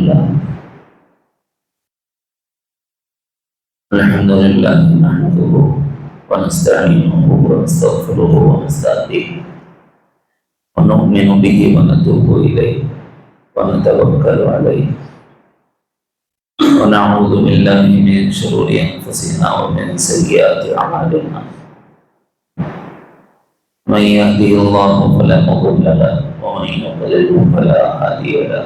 لله الحمد لله نحمده ونستعينه ونستغفره ونستهديه ونؤمن به ونتوب إليه ونتوكل عليه ونعوذ بالله من شرور أنفسنا ومن سيئات أعمالنا من يهده الله فلا مضل له ومن يضلل فلا هادي له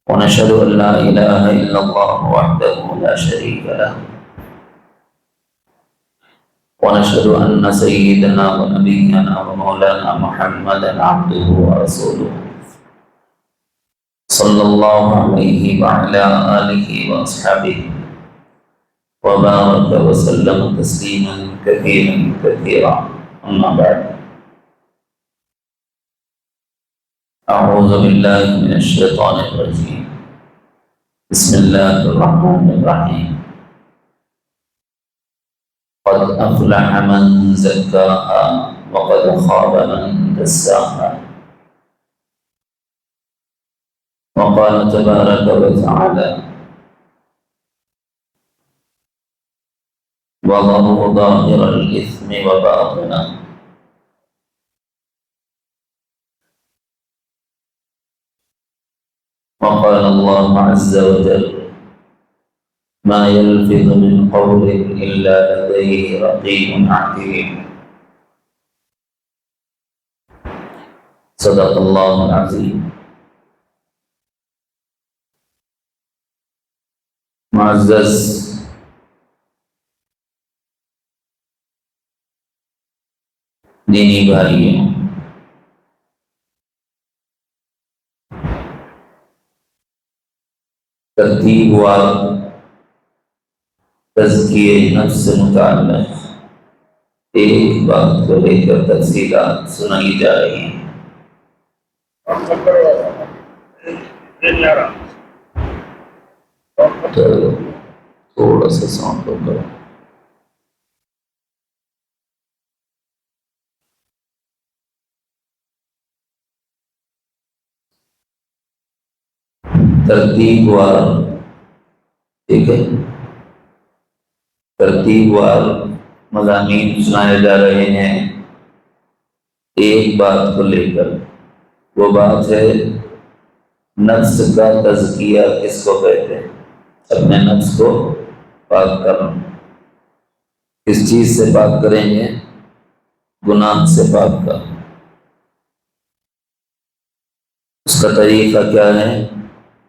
ونشهد أن لا إله إلا الله وحده لا شريك له ونشهد أن سيدنا ونبينا ومولانا محمدا عبده ورسوله صلى الله عليه وعلى آله وأصحابه وبارك وسلم تسليما كثيرا كثيرا أما بعد أعوذ بالله من الشيطان الرجيم بسم الله الرحمن الرحيم قد أفلح من زكاها وقد خاب من دساها وقال تبارك وتعالى وَاللَّهُ ظَاهِرَ الْإِثْمِ وَبَاطِنَهُ وقال الله عز وجل ما يلفظ من قول إلا لديه رقيب عتيد صدق الله العظيم. معزز دینی بھائیوں، ترتیب وار تزکیہ نفس سے متعلق ایک بات کو لے کر تفصیلات سنائی جا رہی ہیں۔ تھوڑا سا ساؤنڈ کو کرو۔ ترتیب وار، ٹھیک ہے، ترتیب وار مضامین سنائے جا رہے ہیں ایک بات کو لے کر۔ وہ بات ہے نفس کا تزکیہ کس کو کہتے ہیں؟ اپنے نفس کو پاک کرنا۔ کس چیز سے پاک کریں گے؟ گناہ سے پاک کرنا۔ اس کا طریقہ کیا ہے؟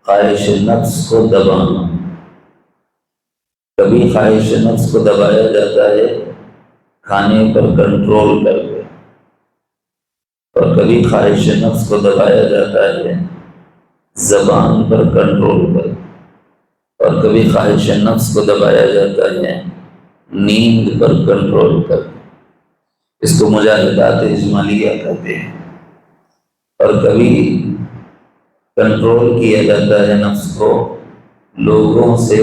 خواہش نفس کو دبانا۔ کبھی خواہش نفس کو دبایا جاتا ہے کھانے پر کنٹرول کر کے، اور کبھی خواہش نفس کو دبایا جاتا ہے زبان پر کنٹرول کر کے، اور کبھی خواہش نفس کو دبایا جاتا ہے نیند پر کنٹرول کر کے۔ اس کو مجاہدات اجمالیہ کہتے ہیں۔ اور کبھی کنٹرول کیا جاتا ہے نفس کو لوگوں سے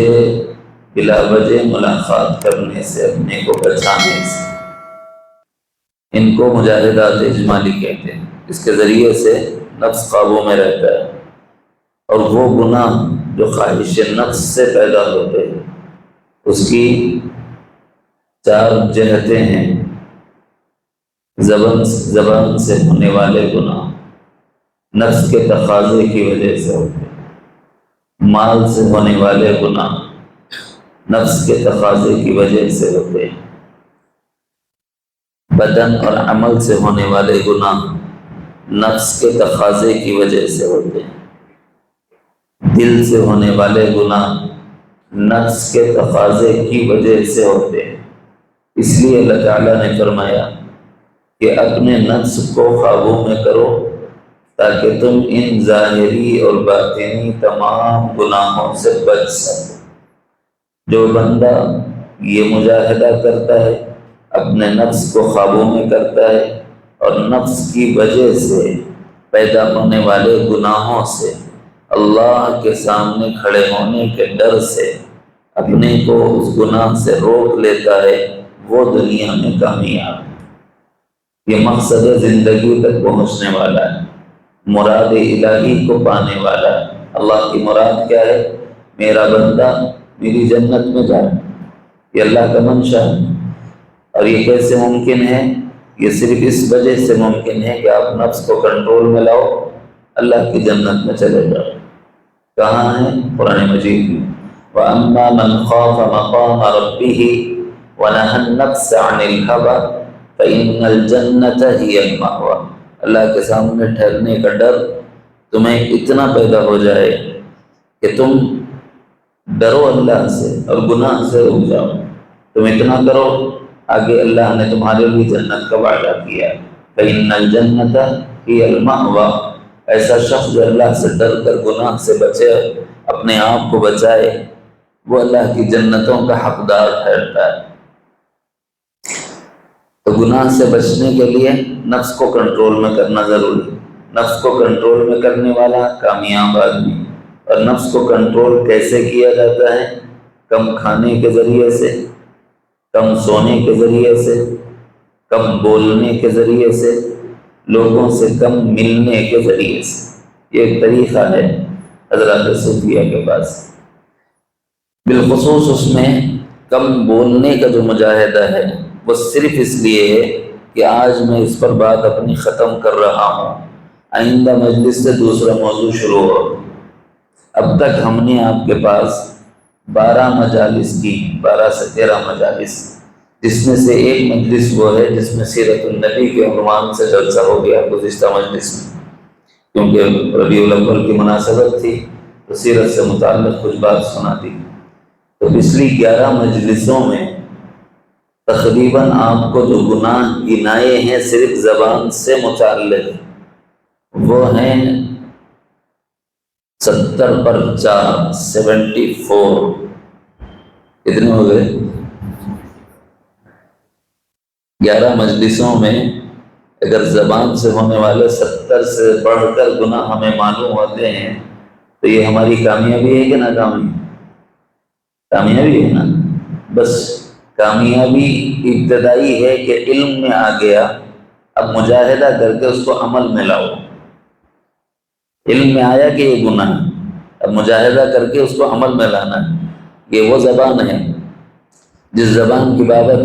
بلا وجہ ملاقات کرنے سے، اپنے کو بچانے سے۔ ان کو مجاہدات اجمالی کہتے ہیں۔ اس کے ذریعے سے نفس قابو میں رہتا ہے، اور وہ گناہ جو خواہش نفس سے پیدا ہوتے ہیں اس کی چار جہتیں ہیں۔ زبان سے ہونے والے گناہ نفس کے تقاضے کی وجہ سے ہوتے ہیں، مال سے ہونے والے گناہ نفس کے تقاضے کی وجہ سے ہوتے ہیں، بدن اور عمل سے ہونے والے گناہ نفس کے تقاضے کی وجہ سے ہوتے ہیں، دل سے ہونے والے گناہ نفس کے تقاضے کی وجہ سے ہوتے ہیں۔ اس لیے اللہ تعالیٰ نے فرمایا کہ اپنے نفس کو قابو میں کرو تاکہ تم ان ظاہری اور باطنی تمام گناہوں سے بچ سکو۔ جو بندہ یہ مجاہدہ کرتا ہے، اپنے نفس کو قابو میں کرتا ہے، اور نفس کی وجہ سے پیدا ہونے والے گناہوں سے، اللہ کے سامنے کھڑے ہونے کے ڈر سے اپنے کو اس گناہ سے روک لیتا ہے، وہ دنیا میں کامیاب ہے۔ یہ مقصد زندگی تک پہنچنے والا ہے۔ مراد الہی کو پانے والا ہے۔ اللہ کی مراد کیا ہے؟ میرا بندہ میری جنت میں جائے، یہ اللہ کا منشا ہے۔ اور یہ کیسے ممکن ہے؟ یہ صرف اس وجہ سے ممکن ہے کہ آپ نفس کو کنٹرول میں لاؤ، اللہ کی جنت میں چلے جاؤ۔ کہاں ہے؟ قرآن مجید میں وَأَمَّا مَنْ خَافَ مَقَامَ رَبِّهِ وَنَهَى النَّفْسَ عَنِ الْهَوَىٰ فَإِنَّ الْجَنَّةَ هِيَ الْمَأْوَىٰ۔ اللہ کے سامنے ٹھہرنے کا ڈر تمہیں اتنا پیدا ہو جائے کہ تم ڈرو اللہ سے اور گناہ سے رک جاؤ۔ تم اتنا کرو، آگے اللہ نے تمہارے لیے جنت کا وعدہ کیا ہے۔ فَإِنَّ الْجَنَّةَ هِيَ الْمَأْوَىٰ۔ ایسا شخص جو اللہ سے ڈر کر گناہ سے بچے، اپنے آپ کو بچائے، وہ اللہ کی جنتوں کا حقدار ٹھہرتا ہے۔ تو گناہ سے بچنے کے لیے نفس کو کنٹرول میں کرنا ضروری ہے۔ نفس کو کنٹرول میں کرنے والا کامیاب آدمی۔ اور نفس کو کنٹرول کیسے کیا جاتا ہے؟ کم کھانے کے ذریعے سے، کم سونے کے ذریعے سے، کم بولنے کے ذریعے سے، لوگوں سے کم ملنے کے ذریعے سے۔ یہ ایک طریقہ ہے حضرات صوفیہ کے پاس۔ بالخصوص اس میں کم بولنے کا جو مجاہدہ ہے وہ صرف اس لیے ہے کہ آج میں اس پر بات اپنی ختم کر رہا ہوں، آئندہ مجلس سے دوسرا موضوع شروع ہو۔ اب تک ہم نے آپ کے پاس 12 مجالس کی، 12 سے 13 مجالس، جس میں سے ایک مجلس وہ ہے جس میں سیرت النبی کے عنوان سے جلسہ ہو گیا گزشتہ مجلس میں، کیونکہ ربیع الاول کی مناسبت تھی تو سیرت سے متعلق کچھ بات سنا دی۔ تو پچھلی 11 مجلسوں میں تقریباً آپ کو جو گناہ گنائے ہیں صرف زبان سے متعلق، وہ ہیں 70 پر 4، 74۔ کتنے ہو گئے؟ 11 مجلسوں میں اگر زبان سے ہونے والے 70 سے بڑھ کر گناہ ہمیں معلوم ہوتے ہیں تو یہ ہماری کامیابی ہے کہ ناکامی؟ کامیابی ہے نا۔ بس کامیابی ابتدائی ہے کہ علم میں آ گیا، اب مجاہدہ کر کے اس کو عمل میں لاؤ۔ علم میں آیا کہ یہ گناہ، اب مجاہدہ کر کے اس کو عمل میں لانا ہے۔ یہ وہ زبان ہے جس زبان کی بابت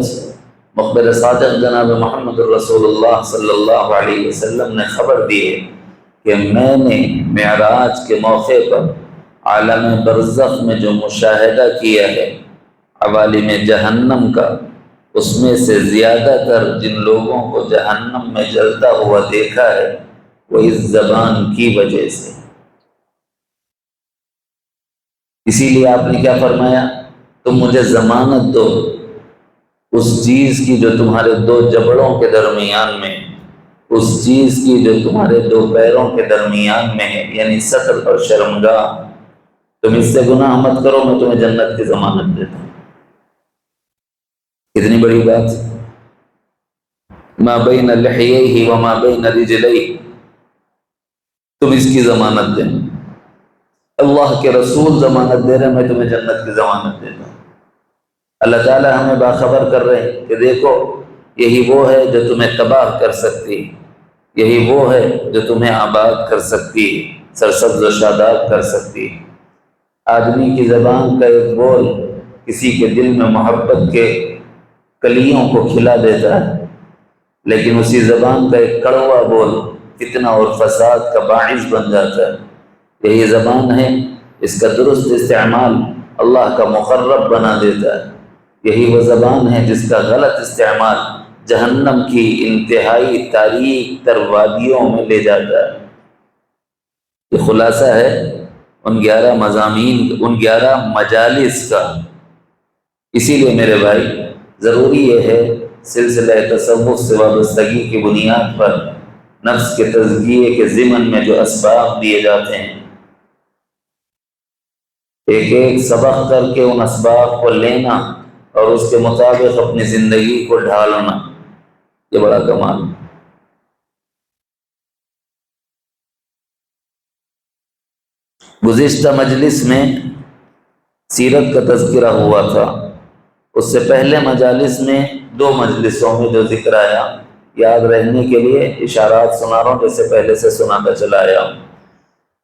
مخبر صادق جناب محمد رسول اللہ صلی اللہ علیہ وسلم نے خبر دی ہے کہ میں نے معراج کے موقع پر عالم برزخ میں جو مشاہدہ کیا ہے عوالم جہنم کا، اس میں سے زیادہ تر جن لوگوں کو جہنم میں جلتا ہوا دیکھا ہے وہ اس زبان کی وجہ سے۔ اسی لیے آپ نے کیا فرمایا؟ تم مجھے ضمانت دو اس چیز کی جو تمہارے 2 جبڑوں کے درمیان میں، اس چیز کی جو تمہارے 2 پیروں کے درمیان میں ہے، یعنی ستر اور شرمگاہ، تم اس سے گناہ مت کرو، میں تمہیں جنت کی ضمانت دیتا ہوں۔ کتنی بڑی بات! ما بین لحییہ وما بین رجلیہ، تم اس کی ضمانت دیں۔ اللہ کے رسول ضمانت دے رہے، میں تمہیں جنت کی ضمانت دیتا ہوں۔ اللہ تعالیٰ ہمیں باخبر کر رہے ہیں کہ دیکھو یہی وہ ہے جو تمہیں تباہ کر سکتی، یہی وہ ہے جو تمہیں آباد کر سکتی، سرسبز و شاداب کر سکتی۔ آدمی کی زبان کا ایک بول کسی کے دل میں محبت کے کلیوں کو کھلا دیتا ہے، لیکن اسی زبان کا ایک کڑوا بول فتنہ اور فساد کا باعث بن جاتا ہے۔ یہی زبان ہے، اس کا درست استعمال اللہ کا مقرب بنا دیتا ہے۔ یہی وہ زبان ہے جس کا غلط استعمال جہنم کی انتہائی تاریک تر وادیوں میں لے جاتا ہے۔ یہ خلاصہ ہے ان 11 مضامین، ان 11 مجالس کا۔ اسی لیے میرے بھائی ضروری یہ ہے سلسلہ تصوف سے وابستگی کی بنیاد پر نفس کے تزکیے کے ضمن میں جو اسباب دیے جاتے ہیں، ایک ایک سبق کر کے ان اسباب کو لینا اور اس کے مطابق اپنی زندگی کو ڈھالنا، یہ بڑا کمال ہے۔ گزشتہ مجلس میں سیرت کا تذکرہ ہوا تھا، اس سے پہلے مجالس میں 2 مجلسوں میں جو ذکر آیا یاد رہنے کے لیے اشارات سنا رہا ہوں جیسے پہلے سے سناتا چلا آیا ہوں۔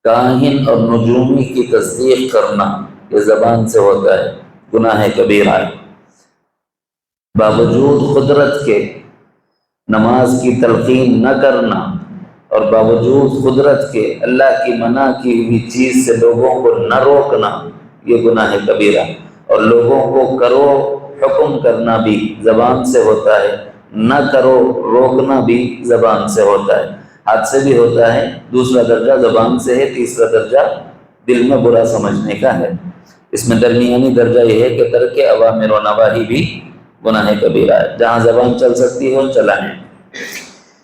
کاہن اور نجومی کی تصدیق کرنا یہ زبان سے ہوتا ہے، گناہ کبیرہ ہے۔ باوجود قدرت کے نماز کی تلقین نہ کرنا اور باوجود قدرت کے اللہ کی منع کی ہوئی چیز سے لوگوں کو نہ روکنا یہ گناہ کبیرہ، اور لوگوں کو کرو حکم کرنا بھی زبان سے ہوتا ہے، نہ کرو روکنا بھی زبان سے ہوتا ہے، ہاتھ سے بھی ہوتا ہے، دوسرا درجہ زبان سے ہے، تیسرا درجہ دل میں برا سمجھنے کا ہے۔ اس میں درمیانی درجہ یہ ہے کہ ترک اوامر و نواہی بھی گناہ کبیرہ ہے، جہاں زبان چل سکتی ہے چلائیں۔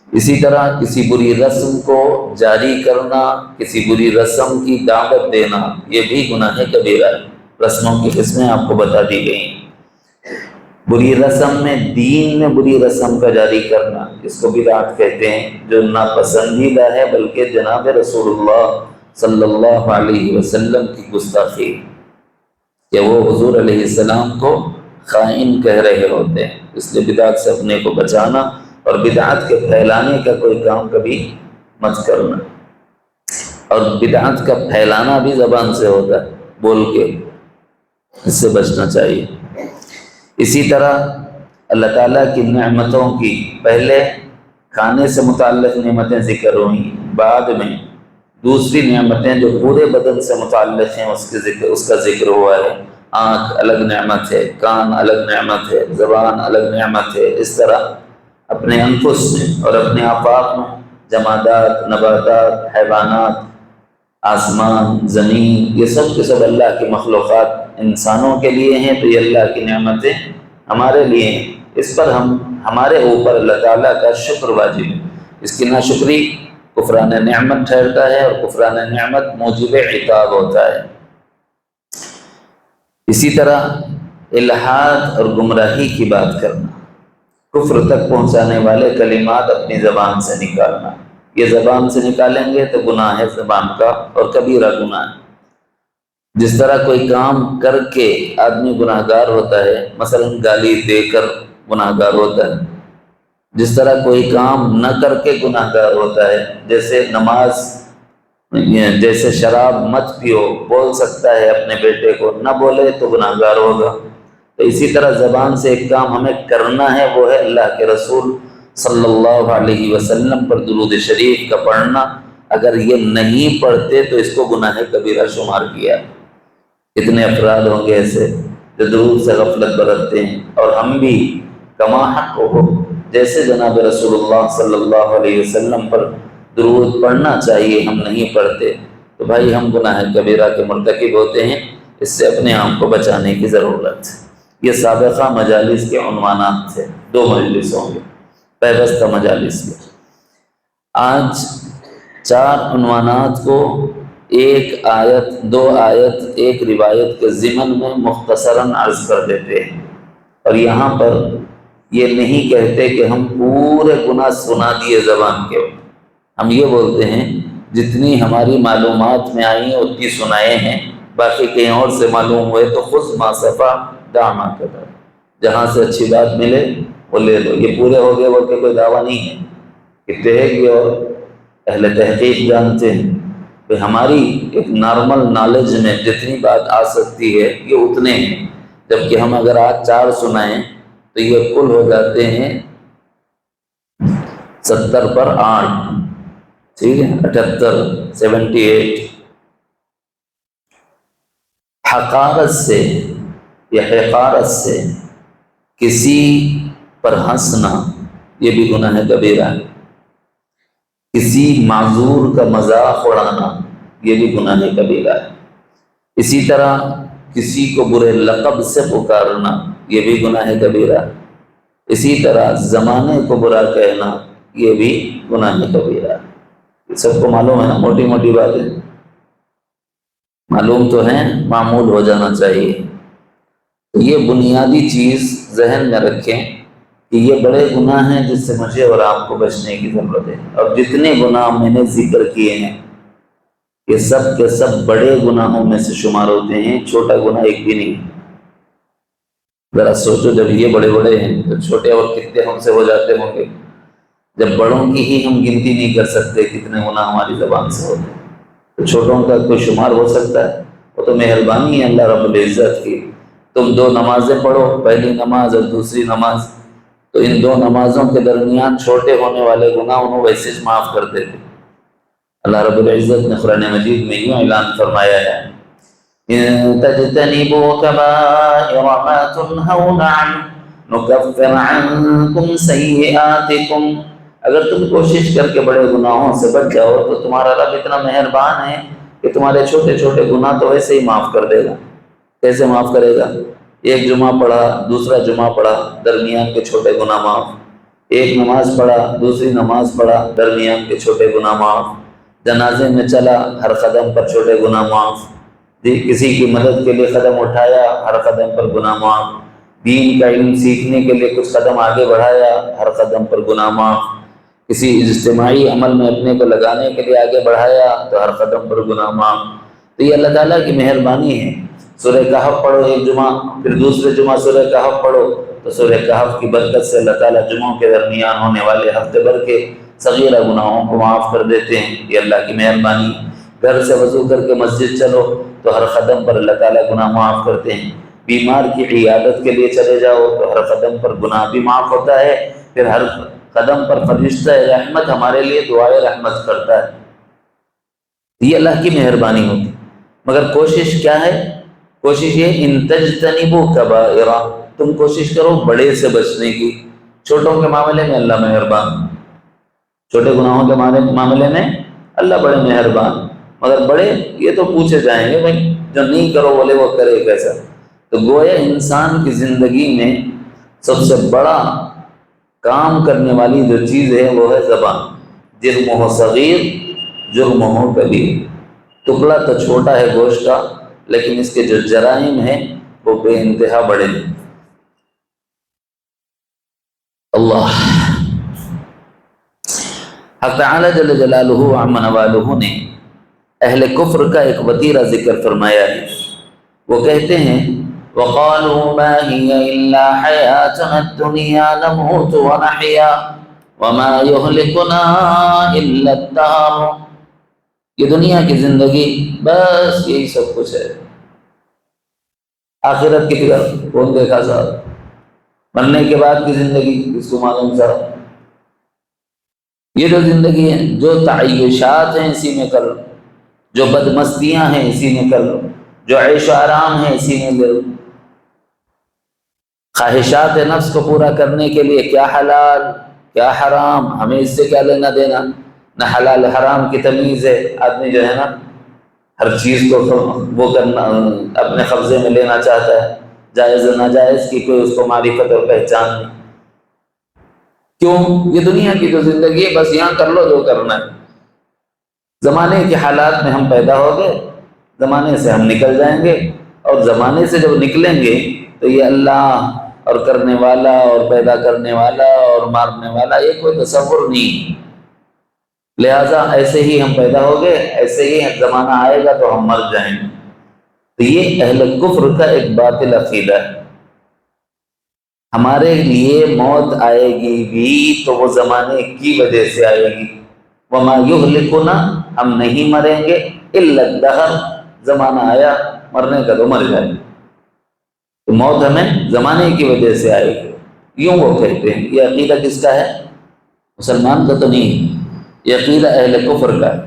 اسی طرح کسی بری رسم کو جاری کرنا، کسی بری رسم کی دعوت دینا یہ بھی گناہ کبیرہ ہے۔ رسموں کی قسمیں آپ کو بتا دی گئی ہیں۔ بری رسم میں دین میں بری رسم کا جاری کرنا اس کو بدعت کہتے ہیں، جو ناپسندیدہ ہے بلکہ جناب رسول اللہ صلی اللہ علیہ وسلم کی گستاخی کہ وہ حضور علیہ السلام کو خائن کہہ رہے ہوتے ہیں، اس لیے بدعت سے اپنے کو بچانا اور بدعت کے پھیلانے کا کوئی کام کبھی مت کرنا۔ اور بدعت کا پھیلانا بھی زبان سے ہوتا ہے، بول کے، اس سے بچنا چاہیے۔ اسی طرح اللہ تعالیٰ کی نعمتوں کی پہلے کھانے سے متعلق نعمتیں ذکر ہوئیں، بعد میں دوسری نعمتیں جو پورے بدن سے متعلق ہیں اس کا ذکر ہوا ہے۔ آنکھ الگ نعمت ہے، کان الگ نعمت ہے، زبان الگ نعمت ہے۔ اس طرح اپنے انفس میں اور اپنے آفاق میں جمادات، نباتات، حیوانات، آسمان، زمین، یہ سب کے سب اللہ کی مخلوقات انسانوں کے لیے ہیں، تو یہ اللہ کی نعمتیں ہمارے لیے ہیں۔ اس پر ہمارے اوپر اللہ تعالیٰ کا شکر واجب ہے۔ اس کی ناشکری کفران نعمت ٹھہرتا ہے اور کفران نعمت موجب عقاب ہوتا ہے۔ اسی طرح الحاد اور گمراہی کی بات کرنا، کفر تک پہنچانے والے کلمات اپنی زبان سے نکالنا، یہ زبان سے نکالیں گے تو گناہ ہے زبان کا اور کبیرہ گناہ ہے۔ جس طرح کوئی کام کر کے آدمی گناہ گار ہوتا ہے، مثلا گالی دے کر گناہ گار ہوتا ہے، جس طرح کوئی کام نہ کر کے گناہ گار ہوتا ہے، جیسے نماز، جیسے شراب مت پیو بول سکتا ہے اپنے بیٹے کو، نہ بولے تو گناہ گار ہوگا، تو اسی طرح زبان سے ایک کام ہمیں کرنا ہے، وہ ہے اللہ کے رسول صلی اللہ علیہ وسلم پر درود شریف کا پڑھنا۔ اگر یہ نہیں پڑھتے تو اس کو گناہ کبیرہ شمار کیا۔ کتنے افراد ہوں گے ایسے جو درود سے غفلت برتتے ہیں، اور ہم بھی کما حق ہو جیسے جناب رسول اللہ صلی اللہ علیہ وسلم پر درود پڑھنا چاہیے ہم نہیں پڑھتے، تو بھائی ہم گناہ کبیرہ کے مرتکب ہوتے ہیں۔ اس سے اپنے آپ کو بچانے کی ضرورت ہے۔ یہ سابقہ مجالس کے عنوانات تھے، 2 مجلسوں کے، پیوستہ مجالس کے۔ آج 4 عنوانات کو ایک آیت، 2 آیت، ایک روایت کے ضمن میں مختصراً عرض کر دیتے ہیں، اور یہاں پر یہ نہیں کہتے کہ ہم پورے گناہ سنا دیے زبان کے، ہم یہ بولتے ہیں جتنی ہماری معلومات میں آئی اتنی سنائے ہیں، باقی کہیں اور سے معلوم ہوئے تو خذ ما صفا دع ما کذب، جہاں سے اچھی بات ملے وہ لے لو۔ یہ پورے ہو گئے وہ کہ کوئی دعویٰ نہیں ہے کہ تحقیق اور اہل تحقیق جانتے ہیں کہ ہماری ایک نارمل نالج میں جتنی بات آ سکتی ہے یہ اتنے ہیں، جبکہ ہم اگر آج 4 سنائیں تو یہ کل ہو جاتے ہیں 70 پر 8، ٹھیک ہے، 78، 78۔ حقارت سے یا حقارت سے کسی پر ہنسنا یہ بھی گناہ کبیرہ ہے، کسی معذور کا مذاق اڑانا یہ بھی گناہ کبیرہ ہے، اسی طرح کسی کو برے لقب سے پکارنا یہ بھی گناہ کبیرہ ہے، اسی طرح زمانے کو برا کہنا یہ بھی گناہ کبیرہ ہے۔ یہ سب کو معلوم ہے نا، موٹی موٹی باتیں معلوم تو ہیں، معمول ہو جانا چاہیے۔ تو یہ بنیادی چیز ذہن میں رکھیں کہ یہ بڑے گناہ ہیں جس سے مجھے اور آپ کو بچنے کی ضرورت ہے، اور جتنے گناہ میں نے ذکر کیے ہیں یہ سب کے سب بڑے گناہوں میں سے شمار ہوتے ہیں، چھوٹا گناہ ایک بھی نہیں۔ ذرا سوچو جب یہ بڑے بڑے ہیں تو چھوٹے اور کتنے ہم سے ہو جاتے ہوں گے۔ جب بڑوں کی ہی ہم گنتی نہیں کر سکتے کتنے گناہ ہماری زبان سے ہوتے ہیں، تو چھوٹوں کا کوئی شمار ہو سکتا ہے؟ وہ تو مہربانی ہے اللہ رب العزت کی۔ تم 2 نمازیں پڑھو، پہلی نماز اور دوسری نماز، تو ان 2 نمازوں کے درمیان چھوٹے ہونے والے گناہ انہوں ویسے ہی معاف کر دیتے۔ اللہ رب العزت نے قرآن مجید میں یوں اعلان فرمایا ہے، إن تجتنبوا كبائر ما تنهون عنه نكفر عنكم سيئاتكم، اگر تم کوشش کر کے بڑے گناہوں سے بچ جاؤ تو تمہارا رب اتنا مہربان ہے کہ تمہارے چھوٹے چھوٹے گناہ تو ویسے ہی معاف کر دے گا۔ کیسے معاف کرے گا؟ ایک جمعہ پڑھا، دوسرا جمعہ پڑھا، درمیان کے چھوٹے گناہ معاف۔ ایک نماز پڑھا، دوسری نماز پڑھا، درمیان کے چھوٹے گناہ معاف۔ جنازے میں چلا، ہر قدم پر چھوٹے گناہ معاف۔ کسی کی مدد کے لیے قدم اٹھایا، ہر قدم پر گناہ معاف۔ دین کا علم سیکھنے کے لیے کچھ قدم آگے بڑھایا، ہر قدم پر گناہ معاف۔ کسی اجتماعی عمل میں اپنے کو لگانے کے لیے آگے بڑھایا تو ہر قدم پر گناہ معاف۔ تو یہ اللہ تعالیٰ کی مہربانی ہے۔ سورہ کہف پڑھو ایک جمعہ، پھر دوسرے جمعہ سورہ کہف پڑھو، تو سورہ کہف کی برکت سے اللہ تعالیٰ جمعوں کے درمیان ہونے والے ہفتے بھر کے صغیرہ گناہوں کو معاف کر دیتے ہیں۔ یہ اللہ کی مہربانی ہے۔ گھر سے وضو کر کے مسجد چلو تو ہر قدم پر اللہ تعالیٰ گناہ معاف کرتے ہیں۔ بیمار کی عیادت کے لیے چلے جاؤ تو ہر قدم پر گناہ بھی معاف ہوتا ہے، پھر ہر قدم پر فرشتہ رحمت ہمارے لیے دعائے رحمت کرتا ہے۔ یہ اللہ کی مہربانی ہوتی، مگر کوشش کیا ہے؟ کوشش یہ ان تجتنبوا کبائر، تم کوشش کرو بڑے سے بچنے کی۔ چھوٹوں کے معاملے میں اللہ مہربان، چھوٹے گناہوں کے معاملے میں اللہ بڑے مہربان، مگر بڑے یہ تو پوچھے جائیں گے بھائی جو نہیں کرو بولے وہ کرے کیسا؟ تو گویا انسان کی زندگی میں سب سے بڑا کام کرنے والی جو چیز ہے وہ ہے زبان۔ جرم ہو صغیر، جرم ہو کبیر، ٹکڑا تو چھوٹا ہے گوشت کا، لیکن اس کے جو جرائم ہیں وہ بے انتہا بڑے ہیں۔ اللہ حق تعالی جل جلالہ عم نوالہ نے اہل کفر کا ایک وتیرہ ذکر فرمایا ہے۔ وہ کہتے ہیں وَقَالُوا مَا هِيَ إِلَّا حَيَاتُنَا الدُّنْيَا نَمُوتُ وَنَحْيَا وَمَا يُهْلِكُنَا إِلَّا الدَّهْرُ، یہ دنیا کی زندگی بس یہی سب کچھ ہے، آخرت کی طرف کون دیکھا صاحب؟ مرنے کے بعد کی زندگی کس کو معلوم صاحب؟ یہ جو زندگی ہے، جو تعیشات ہیں اسی میں کر لو، جو بدمستیاں ہیں اسی میں کر لو، جو عیش و آرام ہے اسی میں لے لو۔ خواہشات نفس کو پورا کرنے کے لیے کیا حلال کیا حرام، ہمیں اس سے کیا لینا دینا؟ نہ حلال حرام کی تمیز ہے، آدمی جو ہے نا ہر چیز کو وہ کرنا اپنے قبضے میں لینا چاہتا ہے، جائز و ناجائز کی کوئی اس کو معرفت اور پہچان نہیں۔ کیوں؟ یہ دنیا کی جو زندگی ہے بس یہاں کر لو جو کرنا ہے۔ زمانے کے حالات میں ہم پیدا ہو گئے، زمانے سے ہم نکل جائیں گے، اور زمانے سے جب نکلیں گے تو یہ اللہ اور کرنے والا اور پیدا کرنے والا اور مارنے والا یہ کوئی تصور نہیں۔ لہٰذا ایسے ہی ہم پیدا ہو گئے، ایسے ہی زمانہ آئے گا تو ہم مر جائیں گے۔ تو یہ اہل کفر کا ایک باطل عقیدہ ہے۔ ہمارے لیے موت آئے گی بھی تو وہ زمانے کی وجہ سے آئے گی۔ وما یہلکنا، ہم نہیں مریں گے الا الدہر، زمانہ آیا مرنے کا تو مر جائے گا، تو موت ہمیں زمانے کی وجہ سے آئے گی، یوں وہ کہتے ہیں۔ یہ عقیدہ کس کا ہے؟ مسلمان کا تو نہیں، یہ عقیدہ اہل کفر کا ہے۔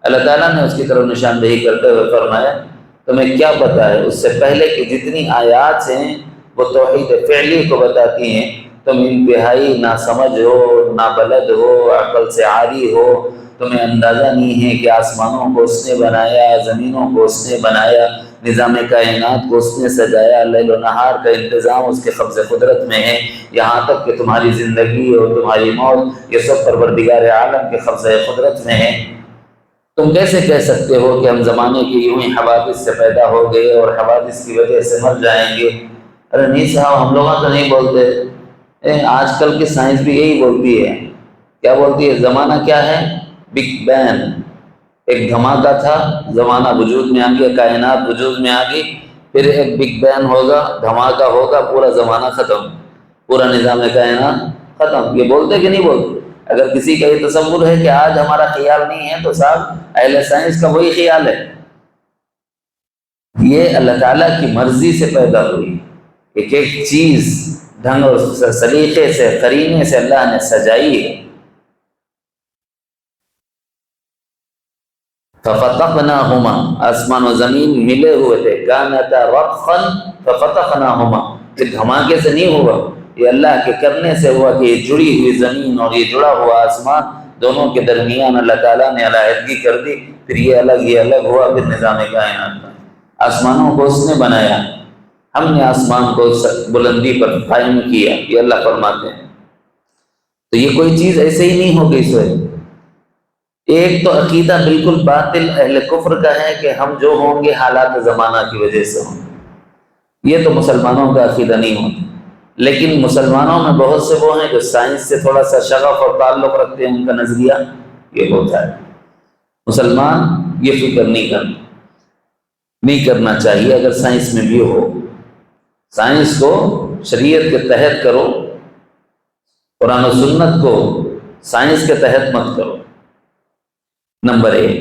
اللہ تعالیٰ نے اس کی طرف نشاندہی کرتے ہوئے فرمایا تمہیں کیا پتہ ہے اس سے پہلے کی جتنی آیات ہیں وہ توحید فعلی کو بتاتی ہیں، تم انتہائی ناسمجھ ہو، نابلد ہو، عقل سے عاری ہو، تمہیں اندازہ نہیں ہے کہ آسمانوں کو اس نے بنایا، زمینوں کو اس نے بنایا، نظام کائنات کو اس نے سجایا، لیل و نہار کا انتظام اس کے قبض قدرت میں ہے، یہاں تک کہ تمہاری زندگی اور تمہاری موت یہ سب پروردگار عالم کے قبض قدرت میں ہے۔ تم کیسے کہہ سکتے ہو کہ ہم زمانے کے یوں ہی حوادث سے پیدا ہو گئے اور حوادث کی وجہ سے مر جائیں گے؟ ارے نہیں صاحب، ہم لوگ تو نہیں بولتے، آج کل کی سائنس بھی یہی بولتی ہے۔ کیا بولتی ہے؟ زمانہ کیا ہے؟ بگ بینگ، ایک دھماکہ تھا، زمانہ وجود میں آ گیا، کائنات وجود میں آ گئی، پھر ایک بگ بینگ ہوگا، دھماکہ ہوگا، پورا زمانہ ختم، پورا نظام کائنات ختم۔ یہ بولتے کہ نہیں بولتے؟ اگر کسی کا یہ تصور ہے کہ آج ہمارا خیال نہیں ہے تو صاحب اہل سائنس کا وہی خیال ہے. یہ اللہ تعالیٰ کی مرضی سے پیدا ہوئی. ایک ایک چیز ڈھنگ اور سلیقے سے قرینے سے اللہ نے سجائی ہے. فَفَتَقْنَاهُمَا آسمان و زمین ملے ہوئے تھے. كَانَتَا رَتْقًا فَفَتَقْنَاهُمَا کہ دھماکے سے نہیں ہوا، یہ اللہ کے کرنے سے ہوا کہ یہ جڑی ہوئی زمین اور یہ جڑا ہوا آسمان دونوں کے درمیان اللہ تعالیٰ نے علیحدگی کر دی. پھر یہ الگ ہوا. پھر نظام کائنات کا آسمانوں کو اس نے بنایا، ہم نے آسمان کو بلندی پر قائم کیا. یہ اللہ فرماتے ہیں. تو یہ کوئی چیز ایسے ہی نہیں ہو گئی. سوئے ایک تو عقیدہ بالکل باطل اہل کفر کا ہے کہ ہم جو ہوں گے حالات زمانہ کی وجہ سے ہوں. یہ تو مسلمانوں کا عقیدہ نہیں ہوتا. لیکن مسلمانوں میں بہت سے وہ ہیں جو سائنس سے تھوڑا سا شغف اور تعلق رکھتے ہیں. ان کا نظریہ یہ ہوتا ہے. مسلمان یہ فکر نہیں کرنا چاہیے. اگر سائنس میں بھی ہو، سائنس کو شریعت کے تحت کرو، قرآن و سنت کو سائنس کے تحت مت کرو. نمبر 1.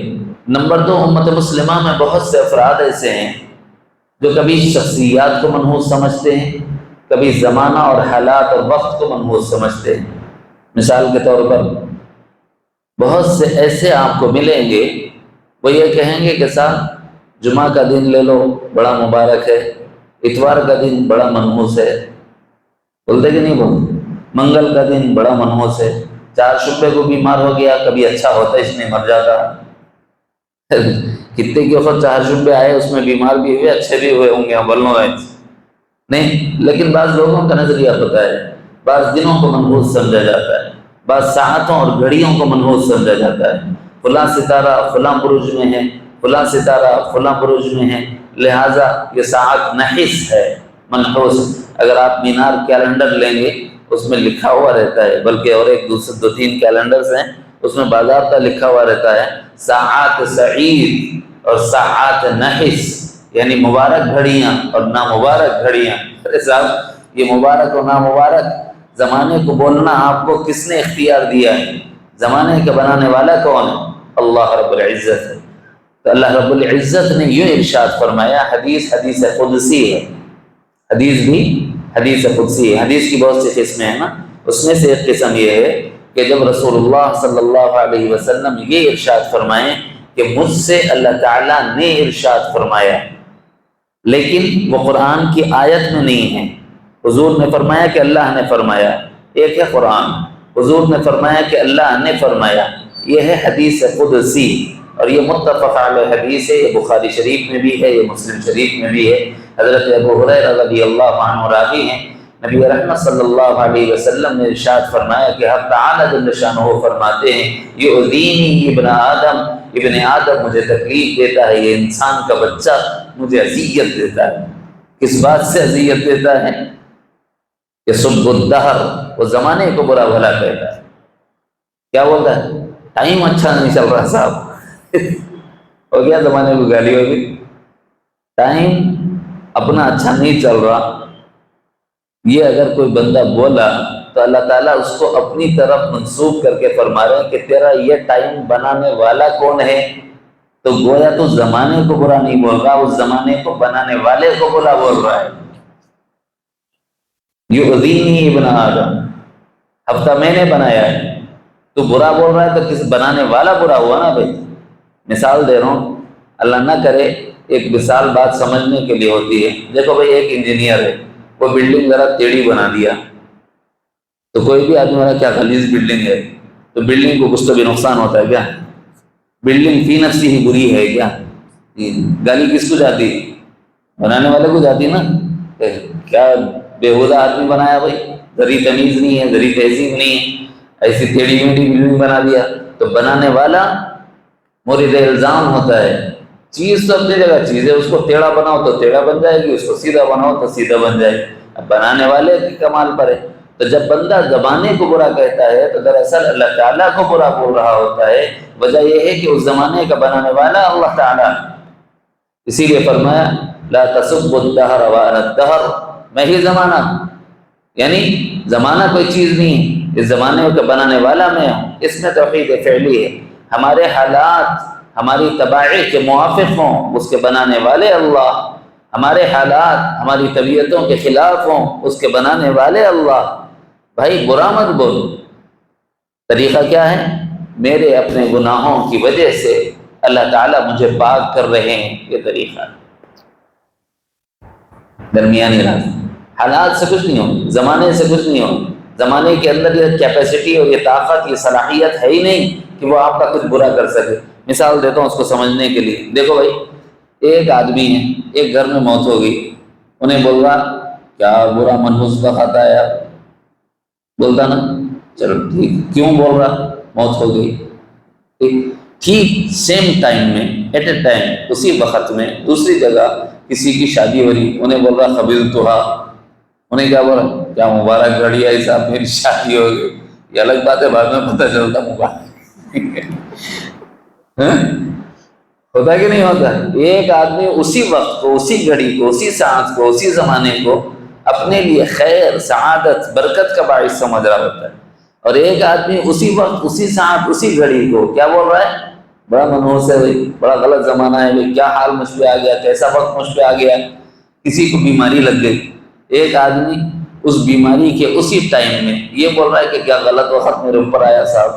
نمبر 2، امت مسلمہ میں بہت سے افراد ایسے ہیں جو کبھی شخصیات کو منحوس سمجھتے ہیں، کبھی زمانہ اور حالات اور وقت کو منحوس سمجھتے ہیں. مثال کے طور پر بہت سے ایسے آپ کو ملیں گے، وہ یہ کہیں گے کہ صاحب جمعہ کا دن لے لو بڑا مبارک ہے، اتوار کا دن بڑا منحوس ہے. بولتے کہ نہیں بولتے؟ منگل کا دن بڑا منحوس ہے. چہارشنبے کو بیمار ہو گیا، کبھی اچھا ہوتا اس میں مر جاتا. کتنے کی وقت چہارشنبے آئے، اس میں بیمار بھی ہوئے، اچھے بھی ہوئے ہوں گے. بولنا نہیں. لیکن بعض لوگوں کا نظریہ ہوتا ہے، بعض دنوں کو منحوس سمجھا جاتا ہے، بعض ساعتوں اور گھڑیوں کو منحوس سمجھا جاتا ہے. فلاں ستارہ فلاں برج میں ہے، فلاں ستارہ فلاں برج میں ہے، لہٰذا یہ ساعت نحس ہے، منحوس. اگر آپ مینار کیلنڈر لیں گے اس میں لکھا ہوا رہتا ہے، بلکہ اور ایک دوسرے 2-3 کیلنڈرز ہیں اس میں باضابطہ لکھا ہوا رہتا ہے ساعات سعید اور ساعات نحس، یعنی مبارک گھڑیاں اور نامبارک گھڑیاں. ارے صاحب یہ مبارک اور نامبارک زمانے کو بولنا آپ کو کس نے اختیار دیا ہے؟ زمانے کا بنانے والا کون ہے؟ اللہ رب العزت ہے. تو اللہ رب العزت نے یوں ارشاد فرمایا. حدیث قدسی ہے، حدیث بھی حدیث قدسی ہے. حدیث کی بہت سی قسمیں ہیں نا، اس میں سے ایک قسم یہ ہے کہ جب رسول اللہ صلی اللہ علیہ وسلم یہ ارشاد فرمائیں کہ مجھ سے اللہ تعالیٰ نے ارشاد فرمایا، لیکن وہ قرآن کی آیت میں نہیں ہے. حضور نے فرمایا کہ اللہ نے فرمایا. ایک ہے قرآن، حضور نے فرمایا کہ اللہ نے فرمایا. یہ ہے حدیث قدسی، اور یہ متفق علیہ حدیث ہے. یہ بخاری شریف میں بھی ہے، یہ مسلم شریف میں بھی ہے. حضرت ابو ہریرہ رضی اللہ عنہ راوی ہیں، نبی رحمت صلی اللہ علیہ وسلم نے ارشاد فرمایا کہ حق تعالی جل شانہ فرماتے ہیں یؤذینی ابن آدم مجھے تکلیف دیتا ہے، یہ انسان کا بچہ مجھے اذیت دیتا ہے. کس بات سے اذیت دیتا ہے؟ یسب الدہر، وہ زمانے کو برا بھلا کہتا ہے. کیا بولتا ہے؟ ٹائم اچھا نہیں چل رہا صاحب. ہو گیا زمانے کو گالی ہوگی. ٹائم اپنا اچھا نہیں چل رہا، یہ اگر کوئی بندہ بولا تو اللہ تعالیٰ اس کو اپنی طرف منسوب کر کے فرما رہے ہیں کہ تیرا یہ ٹائم بنانے والا کون ہے؟ تو گویا تو زمانے کو برا نہیں بول رہا، اس زمانے کو بنانے والے کو برا بول رہا ہے. یؤذینی ابن آدم، ہفتہ میں نے بنایا ہے، تو برا بول رہا ہے تو کس بنانے والا برا ہوا نا بھائی. مثال دے رہا ہوں، اللہ نہ کرے ایک مثال بات سمجھنے کے لیے ہوتی ہے. دیکھو بھائی ایک انجینئر ہے، وہ بلڈنگ ذرا ٹیڑھی بنا دیا، تو کوئی بھی آدمی والا کیا غلیظ بلڈنگ ہے، تو بلڈنگ کو کچھ تو بھی نقصان ہوتا ہے کیا؟ بلڈنگ فی نفسی ہی بری ہے کیا؟ گالی کس کو جاتی؟ بنانے والے کو جاتی نا. کیا بےہودہ آدمی بنایا بھائی، ذری تمیز نہیں ہے، ذری تہذیب نہیں ہے، ایسی ٹیڑھی میٹھی بلڈنگ بنا دیا. تو بنانے والا مورد الزام ہوتا ہے. چیز تو اپنی جگہ چیز ہے، اس کو ٹیڑھا بناؤ تو ٹیڑھا بن جائے گی، اس کو سیدھا بناؤ تو سیدھا بن جائے گی. اب بنانے والے کی کمال پر ہے. تو جب بندہ زمانے کو برا کہتا ہے تو دراصل اللہ تعالیٰ کو برا بول رہا ہوتا ہے. وجہ یہ ہے کہ اس زمانے کا بنانے والا اللہ تعالیٰ. اسی لیے فرمایا لا تسبوا الدہر وانا الدہر، میں ہی زمانہ. یعنی زمانہ کوئی چیز نہیں ہے، اس زمانے کا بنانے والا میں ہوں، اس میں توحید فعلی ہے۔ ہمارے حالات ہماری طباع کے موافق ہوں، اس کے بنانے والے اللہ۔ ہمارے حالات ہماری طبیعتوں کے خلاف ہوں، اس کے بنانے والے اللہ۔ بھائی برا مت بول۔ طریقہ کیا ہے؟ میرے اپنے گناہوں کی وجہ سے اللہ تعالیٰ مجھے پاک کر رہے ہیں، یہ طریقہ ہے۔ درمیانی راستہ۔ حالات سے کچھ نہیں ہو، زمانے سے کچھ نہیں ہو۔ زمانے کے اندر یہ کیپیسٹی اور یہ طاقت، یہ صلاحیت ہے ہی نہیں کہ وہ آپ کا کچھ برا کر سکے۔ مثال دیتا ہوں اس کو سمجھنے کے لیے۔ دیکھو بھائی، ایک آدمی ہے، ایک گھر میں موت ہو گئی، انہیں بول رہا کیا برا منحوس کا کھاتا ہے آپ؟ بولتا نا چلو ٹھیک، کیوں بول رہا؟ موت ہو گئی۔ ٹھیک سیم ٹائم میں، ایٹ اے ٹائم، اسی وقت میں دوسری جگہ کسی کی شادی ہو رہی، انہیں بول رہا قبیلتھا۔ انہیں کیا بولا؟ کیا مبارک گھڑی ہے صاحب، میری شادی ہو گئی۔ یہ الگ بات ہے، بعد میں پتہ چلتا مبارک ہوتا کہ نہیں ہوتا؟ ایک آدمی اسی وقت کو، اسی گھڑی کو، اسی سانس کو، اسی زمانے کو اپنے لیے خیر، سعادت، برکت کا باعث سمجھ رہا ہوتا ہے، اور ایک آدمی اسی وقت، اسی سانس، اسی گھڑی کو کیا بول رہا ہے؟ بڑا منحوس ہے بھائی، بڑا غلط زمانہ ہے بھائی، کیا حال مجھ پہ آ گیا، کیسا وقت مجھ پہ آ گیا۔ کسی کو بیماری لگ گئی، ایک آدمی اس بیماری کے اسی ٹائم میں یہ بول رہا ہے کہ کیا غلط وقت میرے اوپر آیا صاحب،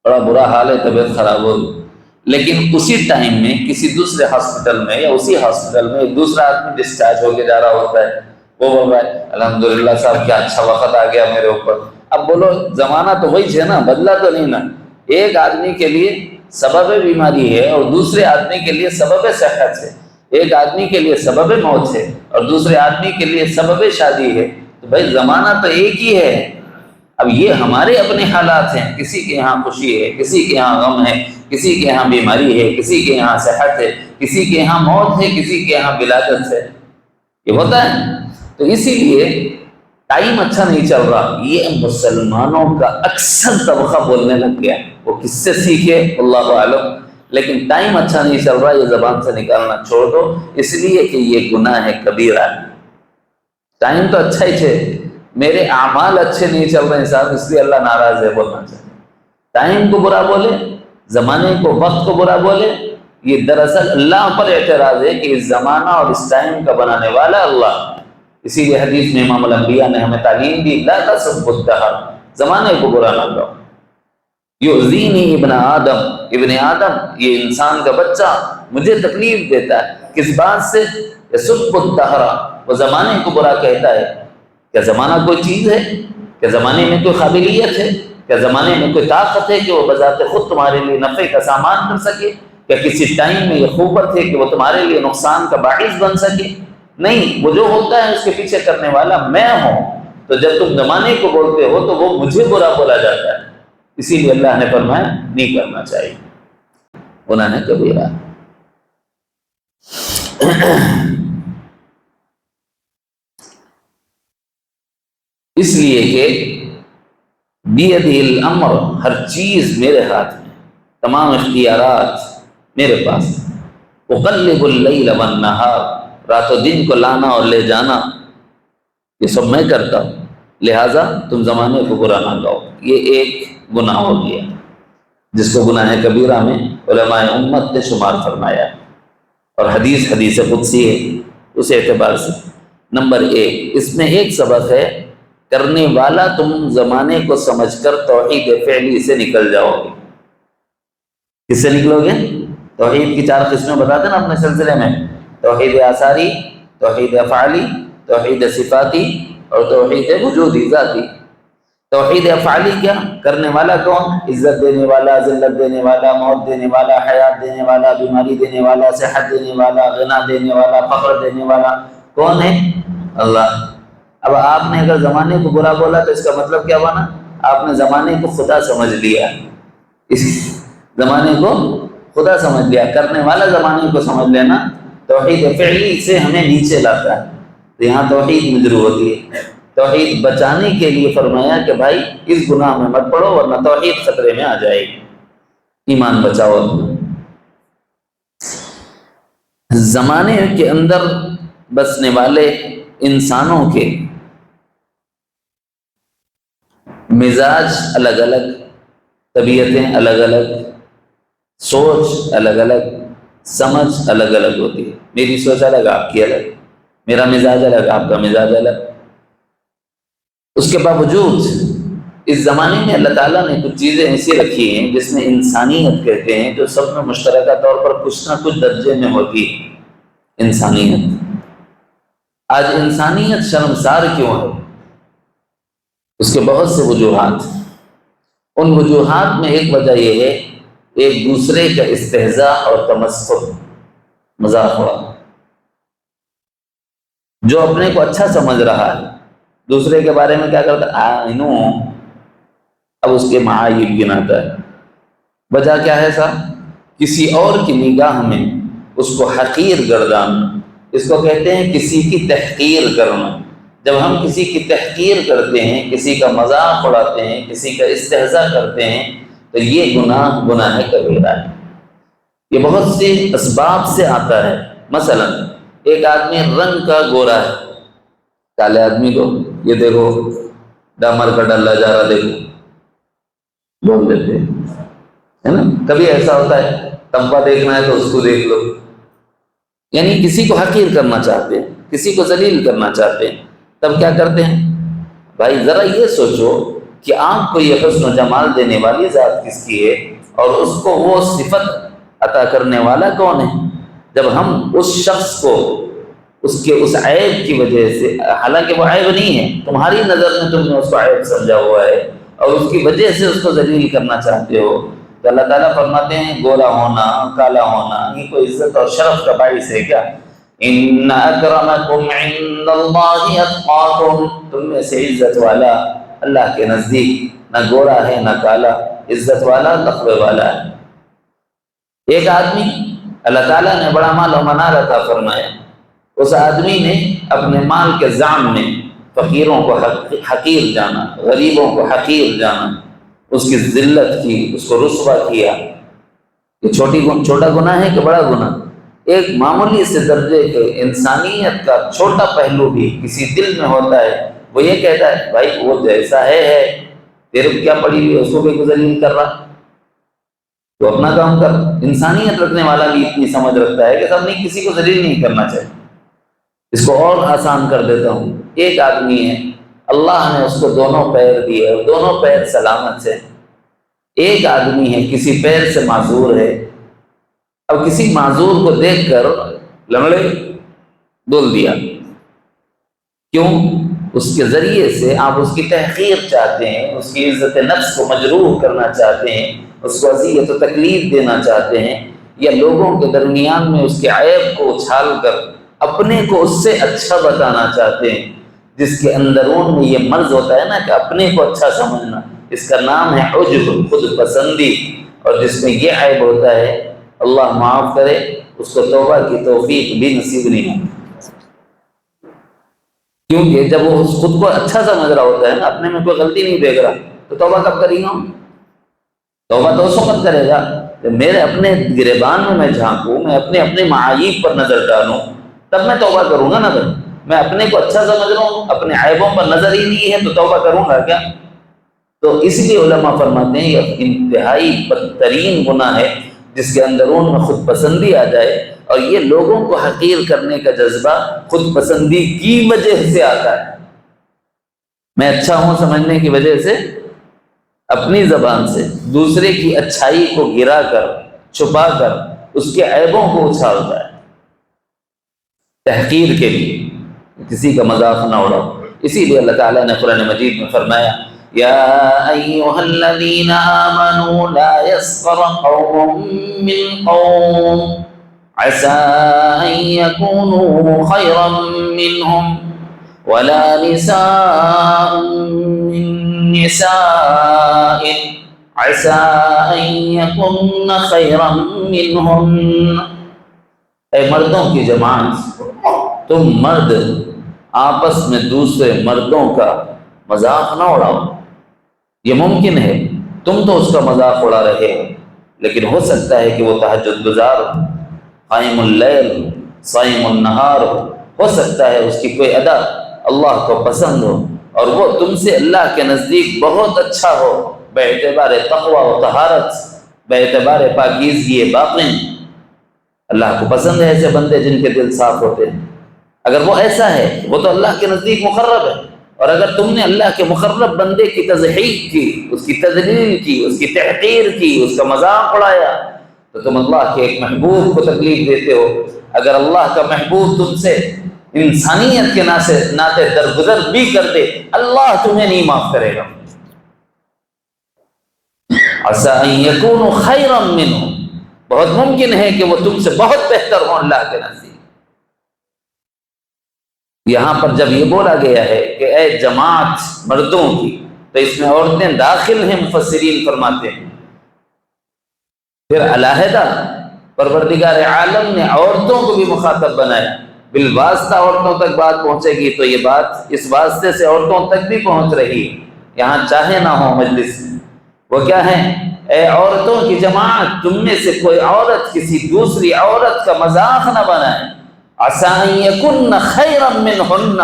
بڑا برا حال ہے، طبیعت خراب ہو گئی۔ لیکن اسی ٹائم میں کسی دوسرے ہاسپٹل میں، یا اسی ہاسپٹل میں ایک دوسرا آدمی ڈسچارج ہو کے جا رہا ہوتا ہے، وہ بول رہا ہے الحمدللہ صاحب کیا اچھا وقت آ گیا میرے اوپر۔ اب بولو زمانہ تو وہی ہے نا، بدلا تو نہیں نا۔ ایک آدمی کے لیے سبب بیماری ہے اور دوسرے آدمی کے لیے سبب صحت ہے، ایک آدمی کے لیے سبب موت ہے اور دوسرے آدمی کے لیے سبب شادی ہے، تو بھائی زمانہ تو ایک ہی ہے۔ اب یہ ہمارے اپنے حالات ہیں، کسی کے یہاں خوشی ہے، کسی کے یہاں غم ہے، کسی کے یہاں بیماری ہے، کسی کے یہاں صحت ہے، کسی کے یہاں موت ہے، کسی کے یہاں ولادت ہے، یہ ہوتا ہے۔ تو اسی لیے ٹائم اچھا نہیں چل رہا، یہ مسلمانوں کا اکثر طبقہ بولنے لگ گیا، وہ کس سے سیکھے اللہ عالم، لیکن ٹائم اچھا نہیں چل رہا، یہ زبان سے نکالنا چھوڑ دو، اس لیے کہ یہ گناہ ہے کبیرہ۔ ٹائم تو اچھا ہی تھے، میرے اعمال اچھے نہیں چل رہے ہیں صاحب، اس لیے اللہ ناراض ہے بولنا چاہیے۔ ٹائم کو برا بولے، زمانے کو، وقت کو برا بولے، یہ دراصل اللہ پر اعتراض ہے کہ اس زمانہ اور اس ٹائم کا بنانے والا اللہ۔ اسی لیے حدیث میں امام الانبیاء نے ہمیں تعلیم دی، لا تسبوا الدہر، زمانے کو برا نہ کہو۔ یؤذینی ابن آدم، ابن آدم یہ انسان کا بچہ مجھے تکلیف دیتا ہے، کس بات سے؟ یسب الدہر، وہ زمانے کو برا کہتا ہے۔ کیا زمانہ کوئی چیز ہے؟ کیا زمانے میں کوئی قابلیت ہے؟ کیا زمانے میں کوئی طاقت ہے کہ وہ بذات خود تمہارے لیے نفع کا سامان کر سکے؟ کیا کسی ٹائم میں یہ قوت ہے کہ وہ تمہارے لیے نقصان کا باعث بن سکے؟ نہیں، وہ جو ہوتا ہے اس کے پیچھے کرنے والا میں ہوں۔ تو جب تم زمانے کو بولتے ہو تو وہ مجھے برا بولا جاتا ہے، اسی لیے اللہ نے فرمایا نہیں کرنا چاہیے، گناہ ہے کبیرہ۔ اس لیے کہ بیدی الامر، ہر چیز میرے ہاتھ میں، تمام اختیارات میرے پاس۔ اقلب اللیل والنہار، رات و دن کو لانا اور لے جانا یہ سب میں کرتا ہوں، لہٰذا تم زمانے کو برا نہ کہو۔ یہ ایک گناہ ہو گیا جس کو گناہ کبیرہ میں علماء امت نے شمار فرمایا، اور حدیث قدسی ہے اس اعتبار سے۔ نمبر ایک، اس میں ایک سبق ہے، کرنے والا تم زمانے کو سمجھ کر توحید فعلی سے نکل جاؤ گے۔ کس سے نکلو گے؟ توحید کی 4 قسمیں بتاتے نا اپنے سلسلے میں، توحید آثاری، توحید افعالی، توحید صفاتی اور توحید وجودی ذاتی۔ توحید افعالی کیا؟ کرنے والا کون؟ عزت دینے والا، ذلت دینے والا، موت دینے والا، حیات دینے والا، بیماری دینے والا، صحت دینے والا، غنا دینے والا، فقر دینے والا، کون ہے؟ اللہ۔ اب آپ نے اگر زمانے کو برا بولا تو اس کا مطلب کیا بنا؟ آپ نے زمانے کو خدا سمجھ لیا، اس زمانے کو خدا سمجھ لیا۔ کرنے والا زمانے کو سمجھ لینا توحید فعلی سے ہمیں نیچے لاتا ہے، تو یہاں توحید مجروح ہوتی ہے۔ توحید بچانے کے لیے فرمایا کہ بھائی اس گناہ میں مت پڑو ورنہ توحید خطرے میں آ جائے گی، ایمان بچاؤ اپنا۔ زمانے کے اندر بسنے والے انسانوں کے مزاج الگ الگ، طبیعتیں الگ الگ، سوچ الگ الگ، سمجھ الگ الگ ہوتی ہے۔ میری سوچ الگ، آپ کی الگ، میرا مزاج الگ، آپ کا مزاج الگ۔ اس کے باوجود اس زمانے میں اللہ تعالیٰ نے کچھ چیزیں ایسی رکھی ہیں جس میں انسانیت کہتے ہیں، جو سب میں مشترکہ طور پر کچھ نہ کچھ درجے میں ہوتی ہے۔ انسانیت، آج انسانیت شرمسار کیوں ہے؟ اس کے بہت سے وجوہات۔ ان وجوہات میں ایک وجہ یہ ہے، ایک دوسرے کا استہزاء اور تمسخر، مذاق ہوا۔ جو اپنے کو اچھا سمجھ رہا ہے، دوسرے کے بارے میں کیا کرتا ہے، اب اس کے معایب گناتا ہے۔ وجہ کیا ہے صاحب؟ کسی اور کی نگاہ میں اس کو حقیر گرداننا، اس کو کہتے ہیں کسی کی تحقیر کرنا۔ جب ہم کسی کی تحقیر کرتے ہیں، کسی کا مذاق اڑاتے ہیں، کسی کا استہزاء کرتے ہیں، تو یہ گناہ کبیرہ ہے۔ یہ بہت سے اسباب سے آتا ہے۔ مثلا ایک آدمی رنگ کا گورا ہے، کالے آدمی کو یہ دیکھو ڈامر کا ڈلا جا رہا، دیکھو بول دیتے ہیں، ہے نا؟ کبھی ایسا ہوتا ہے تمپا دیکھنا ہے تو اس کو دیکھ لو، یعنی کسی کو حقیر کرنا چاہتے ہیں، کسی کو ذلیل کرنا چاہتے ہیں۔ تب کیا کرتے ہیں؟ بھائی ذرا یہ سوچو کہ آپ کو یہ حسن و جمال دینے والی ذات کس کی ہے، اور اس کو وہ صفت عطا کرنے والا کون ہے؟ جب ہم اس شخص کو اس کے اس عیب کی وجہ سے، حالانکہ وہ عیب نہیں ہے، تمہاری نظر میں تم نے اس کو عیب سمجھا ہوا ہے، اور اس کی وجہ سے اس کو ذلیل کرنا چاہتے ہو، تو اللہ تعالیٰ فرماتے ہیں گورا ہونا، کالا ہونا، یہ کوئی عزت اور شرف کا باعث ہے کیا؟ ان اکرمکم عند اللہ اتقاکم، تم میں سے عزت والا اللہ کے نزدیک نہ گورا ہے نہ کالا، عزت والا تقوی والا ہے۔ ایک آدمی، اللہ تعالیٰ نے بڑا مال و منال عطا فرمایا، اس آدمی نے اپنے مال کے زعم میں فقیروں کو حقیر جانا، غریبوں کو حقیر جانا، اس کی ذلت کی، اس کو رسوا کیا۔ یہ چھوٹا گناہ ہے کہ بڑا گناہ؟ ایک معمولی سے درجے کے انسانیت کا چھوٹا پہلو بھی کسی دل میں ہوتا ہے، وہ یہ کہتا ہے بھائی وہ جیسا ہے تیرے کو کیا پڑی ہوئی، اس کو بھی ذلیل کر رہا، تو اپنا کام کر۔ انسانیت رکھنے والا بھی اتنی سمجھ رکھتا ہے کہ سب نہیں، کسی کو ذلیل نہیں کرنا چاہیے۔ اس کو اور آسان کر دیتا ہوں، ایک آدمی ہے، اللہ نے اس کو دونوں پیر دیے اور دونوں پیر سلامت سے۔ ایک آدمی ہے کسی پیر سے معذور ہے، اب کسی معذور کو دیکھ کر لنگڑے بول دیا، کیوں؟ اس کے ذریعے سے آپ اس کی تحقیر چاہتے ہیں، اس کی عزت نفس کو مجروح کرنا چاہتے ہیں، اس کو اذیت و تکلیف دینا چاہتے ہیں، یا لوگوں کے درمیان میں اس کے عیب کو اچھال کر اپنے کو اس سے اچھا بتانا چاہتے ہیں۔ جس کے اندرون میں یہ مرض ہوتا ہے نا کہ اپنے کو اچھا سمجھنا، اس کا نام ہے عجب، خود پسندی، اور جس میں یہ عیب ہوتا ہے، اللہ معاف کرے، اس کو توبہ کی توفیق بھی نصیب نہیں ہے۔ کیونکہ جب وہ خود کو اچھا سمجھ رہا ہوتا ہے نا، اپنے میں کوئی غلطی نہیں دیکھ رہا، تو توبہ کب کرے گا؟ توبہ تو اس وقت کرے گا جب میرے اپنے گریبان میں جھانکوں، میں اپنے معایب پر نظر ڈالوں، تب میں توبہ کروں گا نا۔ میں اپنے کو اچھا سمجھ رہا ہوں، اپنے عیبوں پر نظر ہی نہیں ہے، تو توبہ کروں گا کیا؟ تو اس لیے علماء فرماتے ہیں یہ انتہائی بدترین گناہ ہے جس کے اندرون میں خود پسندی آ جائے، اور یہ لوگوں کو حقیر کرنے کا جذبہ خود پسندی کی وجہ سے آتا ہے۔ میں اچھا ہوں سمجھنے کی وجہ سے اپنی زبان سے دوسرے کی اچھائی کو گرا کر، چھپا کر اس کے عیبوں کو اچھالتا ہے، تحقیر کے لیے، کسی کا مذاق نہ اڑاؤ۔ اسی لیے اللہ تعالیٰ نے قرآن مجید میں فرمایا یا ایھا الذین آمنوا لا یسخر قوم من قوم عسى ان یکونوا خیرا منہم ولا نساء من نساء عسى ان یکن خیرا منہن۔ اے مردوں کی جماعت، تم مرد آپس میں دوسرے مردوں کا مذاق نہ اڑاؤ۔ یہ ممکن ہے تم تو اس کا مذاق اڑا رہے ہو، لیکن ہو سکتا ہے کہ وہ تہجد گزار ہو، قائم اللیل صائم النہار ہو سکتا ہے اس کی کوئی ادا اللہ کو پسند ہو، اور وہ تم سے اللہ کے نزدیک بہت اچھا ہو بے اعتبار تقوی و طہارت، بے اعتبار پاکیزگی باطن۔ اللہ کو پسند ہے ایسے بندے جن کے دل صاف ہوتے ہیں۔ اگر وہ ایسا ہے وہ تو اللہ کے نزدیک مقرب ہے، اور اگر تم نے اللہ کے مقرب بندے کی تضحیق کی، اس کی تذلیل کی، اس کی تحقیر کی، اس کا مذاق اڑایا، تو تم اللہ کے ایک محبوب کو تکلیف دیتے ہو۔ اگر اللہ کا محبوب تم سے انسانیت کے ناطے درگزر بھی کر دے، اللہ تمہیں نہیں معاف کرے گا۔ عسیٰ ان یکونوا خیرا منہم، بہت ممکن ہے کہ وہ تم سے بہت بہتر ہوں اللہ کے نزدیک۔ یہاں پر جب یہ بولا گیا ہے کہ اے جماعت مردوں کی، تو اس میں عورتیں داخل ہیں، مفسرین فرماتے ہیں۔ پھر علیحدہ پروردگار عالم نے عورتوں کو بھی مخاطب بنایا، بالواسطہ عورتوں تک بات پہنچے گی تو یہ بات اس واسطے سے عورتوں تک بھی پہنچ رہی ہے، یہاں چاہے نہ ہو مجلس میں۔ وہ کیا ہے؟ اے عورتوں کی جماعت، تم میں سے کوئی عورت کسی دوسری عورت کا مذاق نہ بنائے۔ عسیٰ ان یکن خیرا منہن،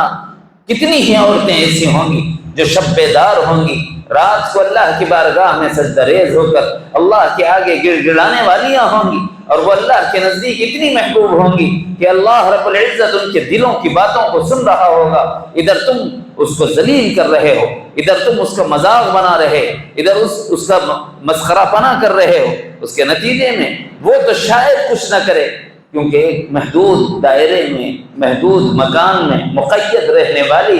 کتنی ہی عورتیں ایسی ہوں گی جو شب بیدار ہوں گی، رات کو اللہ کی بارگاہ میں سجدہ ریز ہو کر اللہ کے آگے گڑ گڑانے والیاں ہوں گی، اور وہ اللہ کے نزدیک اتنی محبوب ہوں گی کہ اللہ رب العزت ان کے دلوں کی باتوں کو سن رہا ہوگا۔ ادھر تم اس کو ذلیل کر رہے ہو، ادھر تم اس کا مذاق بنا رہے، ادھر اس کا مسخرہ پنا کر رہے ہو، اس کے نتیجے میں وہ تو شاید کچھ نہ کرے، کیونکہ ایک محدود دائرے میں، محدود مکان میں مقید رہنے والی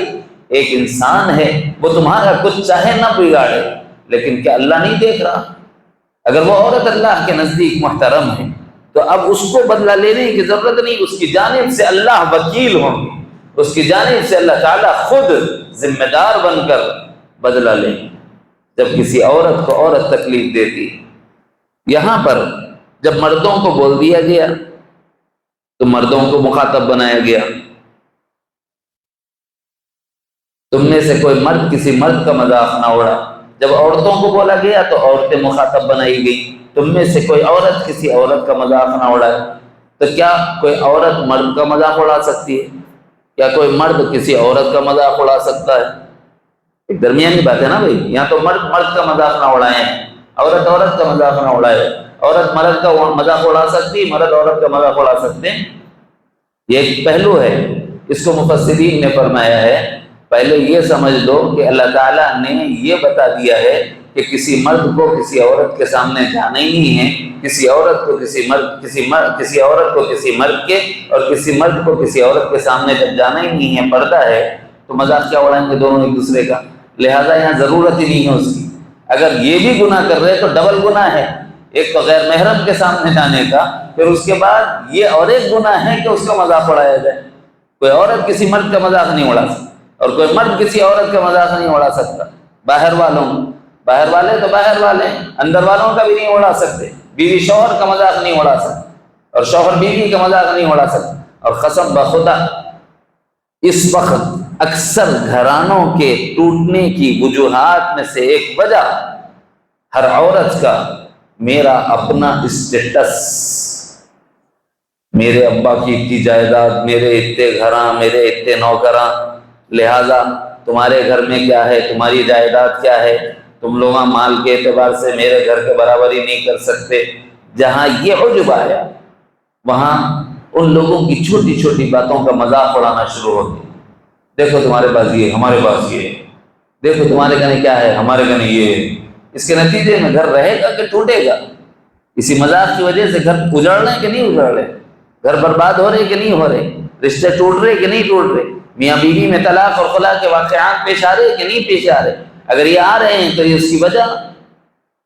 ایک انسان ہے، وہ تمہارا کچھ چاہے نہ بگاڑے، لیکن کیا اللہ نہیں دیکھ رہا؟ اگر وہ عورت اللہ کے نزدیک محترم ہے تو اب اس کو بدلہ لینے کی ضرورت نہیں، اس کی جانب سے اللہ وکیل ہوں گے، اس کی جانب سے اللہ تعالیٰ خود ذمہ دار بن کر بدلہ لیں جب کسی عورت کو عورت تکلیف دیتی۔ یہاں پر جب مردوں کو بول دیا گیا تو مردوں کو مخاطب بنایا گیا۔ تم میں سے کوئی مرد کسی مرد کا مذاق نہ اڑا۔ جب عورتوں کو بولا گیا تو عورتیں مخاطب بنائی گئی، تم میں سے کوئی عورت کسی عورت کا مذاق نہ اڑائے۔ تو کیا کوئی عورت مرد کا مذاق اڑا سکتی ہے؟ کیا کوئی مرد کسی عورت کا مذاق اڑا سکتا ہے؟ ایک درمیانی بات ہے نا بھائی، یہاں تو مرد مرد کا مذاق نہ اڑائیں، عورت عورت کا مذاق نہ اڑائے۔ عورت مرد کا مذاق اڑا سکتی، مرد عورت کا مذاق اڑا سکتے ہیں، یہ ایک پہلو ہے۔ اس کو مفسرین نے فرمایا ہے، پہلے یہ سمجھ لو کہ اللہ تعالیٰ نے یہ بتا دیا ہے کہ کسی مرد کو کسی عورت کے سامنے جانا ہی نہیں ہے، کسی عورت کو کسی عورت کو کسی مرد کے، اور کسی مرد کو کسی عورت کے سامنے جب جانا ہی نہیں ہے، پردہ ہے، تو مذاق کیا اڑائیں گے دونوں ایک دوسرے کا؟ لہٰذا یہاں ضرورت ہی نہیں ہے اس کی۔ اگر یہ بھی گناہ کر رہے تو ڈبل گناہ ہے، ایک تو غیر محرم کے سامنے جانے کا، پھر اس کے بعد یہ اور ایک گناہ ہے کہ اس کا مذاق اڑایا جائے۔ کوئی عورت کسی مرد کا مذاق نہیں اڑا سکتی، اور کوئی مرد کسی عورت کا مذاق نہیں اڑا سکتا۔ باہر والے تو باہر والے، اندر والوں کا بھی نہیں اڑا سکتے۔ بیوی شوہر کا مذاق نہیں اڑا سکتے، اور شوہر بیوی کا مذاق نہیں اڑا سکتا۔ اور قسم بخدا اس وقت اکثر گھرانوں کے ٹوٹنے کی وجوہات میں سے ایک وجہ ہر عورت کا میرا اپنا اسٹیٹس، میرے ابا کی اتنی جائیداد، میرے اتنے گھراں، میرے اتنے نوکراں، لہٰذا تمہارے گھر میں کیا ہے، تمہاری جائیداد کیا ہے، تم لوگ مال کے اعتبار سے میرے گھر کے برابر ہی نہیں کر سکتے۔ جہاں یہ عجب آیا وہاں ان لوگوں کی چھوٹی چھوٹی باتوں کا مذاق اڑانا شروع ہو گیا۔ دیکھو تمہارے پاس یہ، ہمارے پاس یہ، دیکھو تمہارے گھر کیا ہے، ہمارے گھر یہ۔ اس کے نتیجے میں گھر رہے گا کہ ٹوٹے گا؟ اسی مذاق کی وجہ سے گھر اجڑ رہے ہیں کہ نہیں اجڑ رہے، گھر برباد ہو رہے کہ نہیں ہو رہے، رشتے ٹوٹ رہے کہ نہیں ٹوٹ رہے، میاں بیوی میں طلاق اور خلا کے واقعات پیش آ رہے کہ نہیں پیش آ رہے؟ اگر یہ آ رہے ہیں تو یہ اس کی وجہ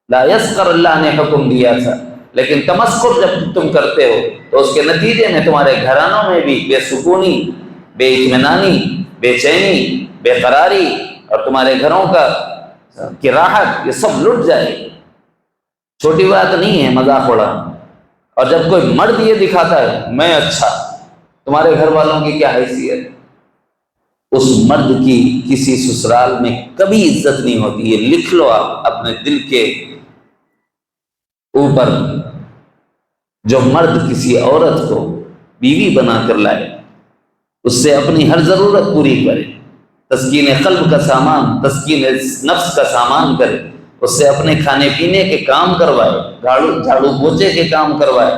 لا یسخر، اللہ نے حکم دیا تھا، لیکن تمسخر جب تم کرتے ہو تو اس کے نتیجے میں تمہارے گھرانوں میں بھی بے سکونی، بے اطمینانی، بے چینی، بے قراری، اور تمہارے گھروں کی راحت یہ سب لٹ جائے گی۔ چھوٹی بات نہیں ہے مذاق اڑانا۔ اور جب کوئی مرد یہ دکھاتا ہے میں اچھا، تمہارے گھر والوں کی کیا حیثیت؟ اس مرد کی کسی سسرال میں کبھی عزت نہیں ہوتی، یہ لکھ لو آپ اپنے دل کے اوپر۔ جو مرد کسی عورت کو بیوی بنا کر لائے، اس سے اپنی ہر ضرورت پوری کرے، تسکین قلب کا سامان، تسکین نفس کا سامان کرے، اس سے اپنے کھانے پینے کے کام کروائے، جھاڑو پوچھے کے کام کروائے،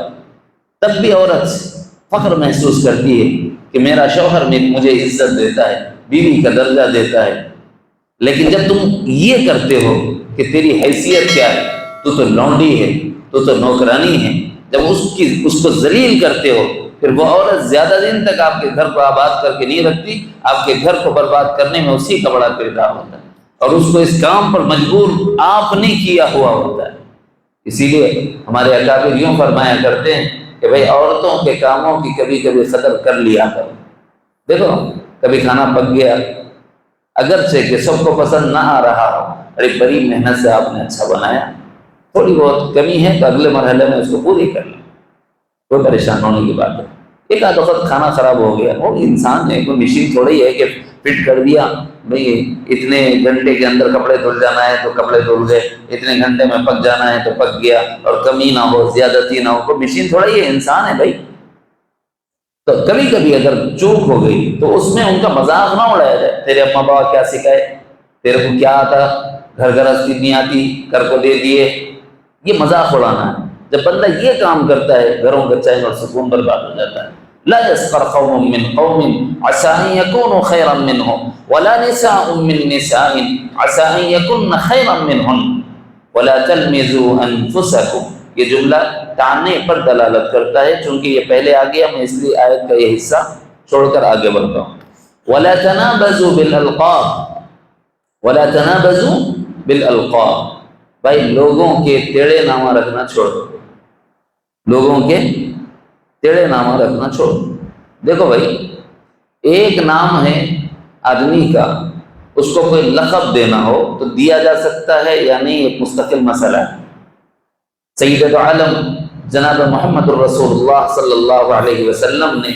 تب بھی عورت فخر محسوس کرتی ہے کہ میرا شوہر مجھے عزت دیتا ہے، بیوی کا درجہ دیتا ہے۔ لیکن جب تم یہ کرتے ہو کہ تیری حیثیت کیا ہے، تو لونڈی ہے، تو نوکرانی ہے، جب اس کو ذلیل کرتے ہو، پھر وہ عورت زیادہ دن تک آپ کے گھر کو آباد کر کے نہیں رکھتی، آپ کے گھر کو برباد کرنے میں اسی کا بڑا کردار ہوتا ہے، اور اس کو اس کام پر مجبور آپ نے کیا ہوا ہوتا ہے۔ اسی لیے ہمارے اکابر یوں فرمایا کرتے ہیں کہ بھئی عورتوں کے کاموں کی کبھی کبھی قدر کر لیا کرو۔ دیکھو کبھی کھانا پک گیا، اگرچہ کہ سب کو پسند نہ آ رہا ہو، ارے بڑی محنت سے آپ نے اچھا بنایا، تھوڑی بہت کمی ہے تو اگلے مرحلے میں اس کو پوری کر لیں، کوئی پریشان ہونے کی بات ہے۔ ایک آدھ وقت کھانا خراب ہو گیا، وہ انسان ہے، کوئی مشین تھوڑی ہے کہ فٹ کر دیا بھئی اتنے گھنٹے کے اندر کپڑے دھل جانا ہے تو کپڑے دھل گئے، اتنے گھنٹے میں پک جانا ہے تو پک گیا، اور کمی نہ ہو زیادتی نہ ہو، کوئی مشین تھوڑی ہے، انسان ہے بھائی۔ تو کبھی کبھی اگر چوک ہو گئی تو اس میں ان کا مذاق نہ اڑایا جائے، تیرے اما بابا کیا سکھائے، تیرے کو کیا آتا، گھر گھرستی نہیں آتی، کر کو دے دیے، یہ مذاق اڑانا ہے۔ جب بندہ یہ کام کرتا ہے گھروں کا چین اور سکون برباد ہو جاتا ہے۔ لا يسخر قوم من قوم عسى ان يكونوا خيرا منهم ولا نساء من نساء عسى ان يكن خيرا منهن ولا تلمزوا انفسكم، یہ جملہ تانے پر دلالت کرتا ہے، چونکہ یہ پہلے آ گیا، میں اس لیے آیت کا یہ حصہ چھوڑ کر آگے بڑھتا ہوں۔ ولا تنابزوا بالالقاب، ولا تنابزوا بالالقاب، بھائی لوگوں کے ٹیڑے نامہ رکھنا چھوڑو، لوگوں کے ٹیڑے نامہ رکھنا چھوڑو۔ دیکھو بھائی ایک نام ہے آدمی کا، اس کو کوئی لقب دینا ہو تو دیا جا سکتا ہے یا نہیں، ایک مستقل مسئلہ ہے۔ سید عالم جناب محمد الرسول اللہ صلی اللہ علیہ وسلم نے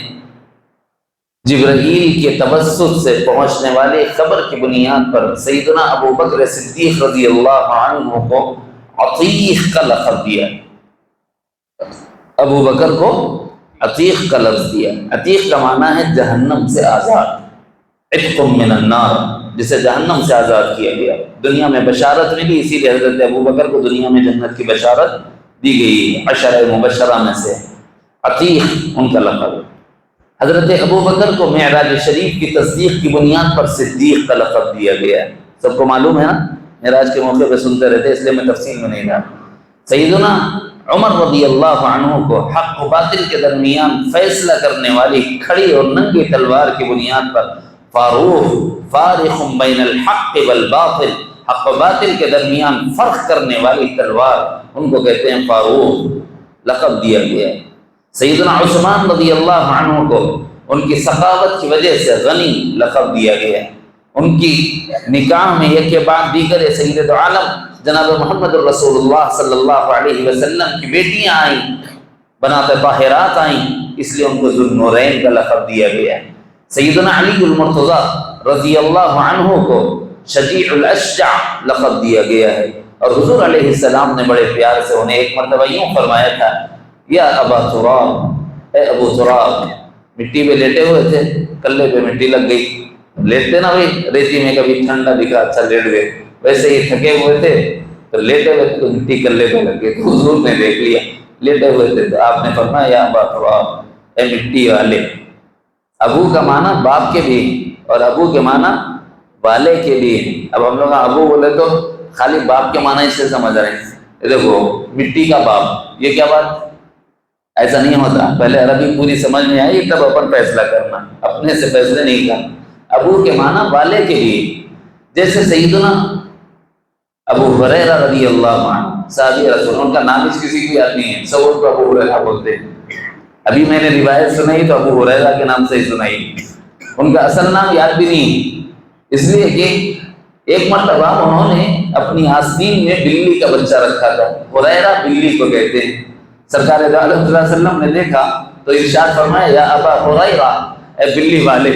جبرائیل کے توسط سے پہنچنے والے خبر کی بنیاد پر سیدنا ابو بکر صدیق رضی اللہ عنہ کو عتیق کا لقب دیا، ابو بکر کو عتیق کا لفظ دیا۔ عتیق کا معنی ہے جہنم سے آزاد، عتق من النار، جسے جہنم سے آزاد کیا گیا، دنیا میں بشارت ملی، اسی لیے حضرت ابو بکر کو دنیا میں جنت کی بشارت دی گئی، عشرہ مبشرہ میں سے عتیق ان کا لقب ہے۔ حضرت ابو بکر کو معراج شریف کی تصدیق کی بنیاد پر صدیق کا لقب دیا گیا ہے، سب کو معلوم ہے نا، معراج کے موقع پہ سنتے رہتے، اس لیے میں تفصیل میں نہیں جا۔ سیدنا عمر رضی اللہ عنہ کو حق و باطل کے درمیان فیصلہ کرنے والی کھڑی اور ننگی تلوار کی بنیاد پر فاروق، فارق بین الحق والباطل، حق و باطل کے درمیان فرق کرنے والی تلوار، ان کو کہتے ہیں فاروق، لقب دیا گیا ہے۔ سیدنا عثمان رضی اللہ عنہ کو ان کی سخاوت کی وجہ سے غنی لقب دیا گیا ہے۔ ان کی نکاح میں ایک کے بعد دیگر سید عالم جناب محمد الرسول اللہ صلی اللہ علیہ وسلم کی بیٹیاں آئیں، بنات طاہرات آئیں، اس لیے ان کو ذو النورین کا لقب دیا گیا ہے۔ سیدنا علی المرتضیٰ رضی اللہ عنہ کو شجیع الاشجع لقب دیا گیا ہے، اور حضور علیہ السلام نے بڑے پیار سے انہیں ایک مرتبہ یوں فرمایا تھا، یا ابا تراب، اے ابو تراب، مٹی پہ لیٹے ہوئے تھے، کلے پہ مٹی لگ گئی، لیٹتے نا بھائی ریتی میں، کبھی ٹھنڈا دکھا اچھا لیٹ گئے، ویسے ہی تھکے ہوئے تھے تو لیٹے ہوئے تھے تو مٹی کلے پہ لگ گئی، تو حضور نے دیکھ لیا لیٹے ہوئے تھے تو آپ نے فرمایا یا ابا تراب، اے مٹی والے۔ ابو کا معنی باپ کے بھی، اور ابو کے معنی والے کے لیے۔ اب ہم لوگ ابو بولے تو خالی باپ کے معنی اس سے سمجھ رہے ہیں، دیکھو مٹی کا باپ، یہ کیا بات، ایسا نہیں ہوتا، پہلے عربی پوری سمجھ میں آئی تب اپن فیصلہ کرنا، اپنے سے فیصلے نہیں کرنا۔ ابو کے معنی والے کے لیے، جیسے سیدنا ابو ہریرہ رضی اللہ عنہ صحابی رسول، ان کا نام اس کسی کو یاد نہیں ہے، سب کو ابو ہریرہ بولتے ہیں۔ ابھی میں نے روایت سنائی تو ابو ہریرہ کے نام سے ہی سنائی، ان کا اصل نام یاد بھی نہیں، اس لیے کہ ایک مرتبہ انہوں نے اپنی آستین میں بلی کا بچہ رکھا تھا، ہریرہ بلی کو کہتے ہیں۔ سرکار دو عالم صلی اللہ علیہ وسلم نے دیکھا تو ارشاد فرمایا یا ابا ہریرہ، اے بلی والے،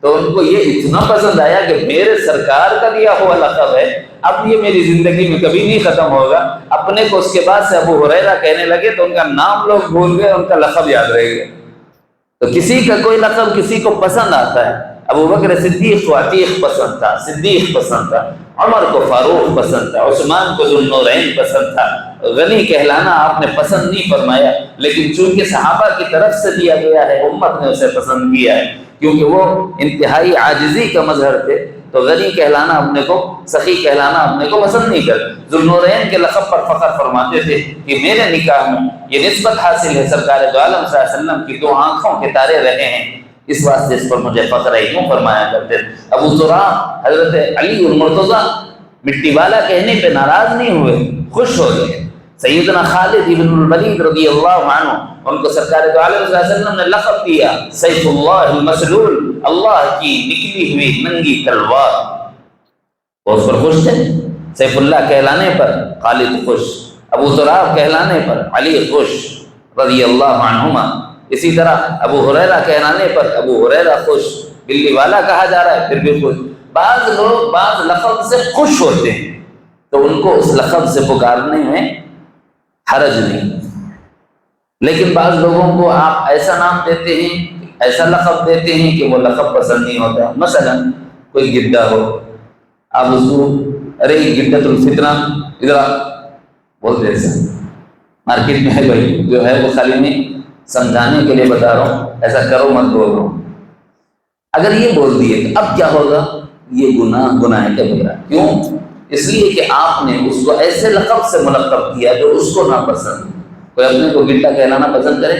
تو ان کو یہ اتنا پسند آیا کہ میرے سرکار کا دیا ہوا لقب ہے، اب یہ میری زندگی میں کبھی نہیں ختم ہوگا۔ اپنے کو اس کے بعد سے ابو ہریرہ کہنے لگے تو ان کا نام لوگ بھول گئے، ان کا لقب یاد رہ گیا۔ تو کسی کا کوئی لقب کسی کو پسند آتا ہے۔ ابو بکر صدیق کو عتیق پسند تھا، صدیق پسند تھا، عمر کو فاروق پسند تھا، عثمان کو ذو النورین پسند تھا۔ غنی کہلانا آپ نے پسند نہیں فرمایا، لیکن چونکہ صحابہ کی طرف سے دیا گیا ہے، امت نے اسے پسند کیا ہے، کیونکہ وہ انتہائی عاجزی کا مظہر تھے، تو غنی کہلانا اپنے کو، سخی کہلانا اپنے کو پسند نہیں کرتے۔ ذو النورین کے لقب پر فخر فرماتے تھے کہ میرے نکاح میں یہ نسبت حاصل ہے، سرکار دو عالم صلی اللہ علیہ وسلم کی دو آنکھوں کے تارے رہے ہیں، اس واسطے اس پر مجھے فخر ہے، یوں فرمایا کرتے تھے۔ ابو زرع حضرت علی المرتضیٰ مٹی والا کہنے پہ ناراض نہیں ہوئے، خوش ہو گئے۔ سیدنا خالد ابن الولید رضی اللہ عنہ، ان کو سرکار دو عالم صلی اللہ علیہ وسلم نے لقب دیا سیف اللہ المسلول، اللہ کی نکلی ہوئی ننگی تلوار، وہ اس پر خوش تھے۔ سیف اللہ کہلانے پر خالد خوش، ابو زرع کہلانے پر علی خوش رضی اللہ عنہما۔ اسی طرح ابو ہریرہ کہلانے پر ابو ہریرہ خوش، بلی والا کہا جا رہا ہے پھر بھی خوش۔ بعض لوگ بعض لقب سے خوش ہوتے ہیں تو ان کو اس لقب سے پکارنے میں حرج نہیں، لیکن بعض لوگوں کو آپ ایسا نام دیتے ہیں، ایسا لقب دیتے ہیں کہ وہ لقب پسند نہیں ہوتا۔ مثلا کوئی گڈا ہو، آپ اس کو ارے گڈت الفتنہ ادھر بولتے ہیں، مارکیٹ میں ہے بھائی جو ہے وہ خالی میں سمجھانے کے لیے بتا رہا ہوں، ایسا کرو مت بول رہا ہوں۔ اگر یہ بول دیے تو اب کیا ہوگا؟ یہ گناہ کبیرہ۔ کیوں؟ اس لیے کہ آپ نے اس کو ایسے لقب سے ملقب کیا جو اس کو ناپسند۔ کوئی اپنے کو گڈا کہلانا پسند کرے؟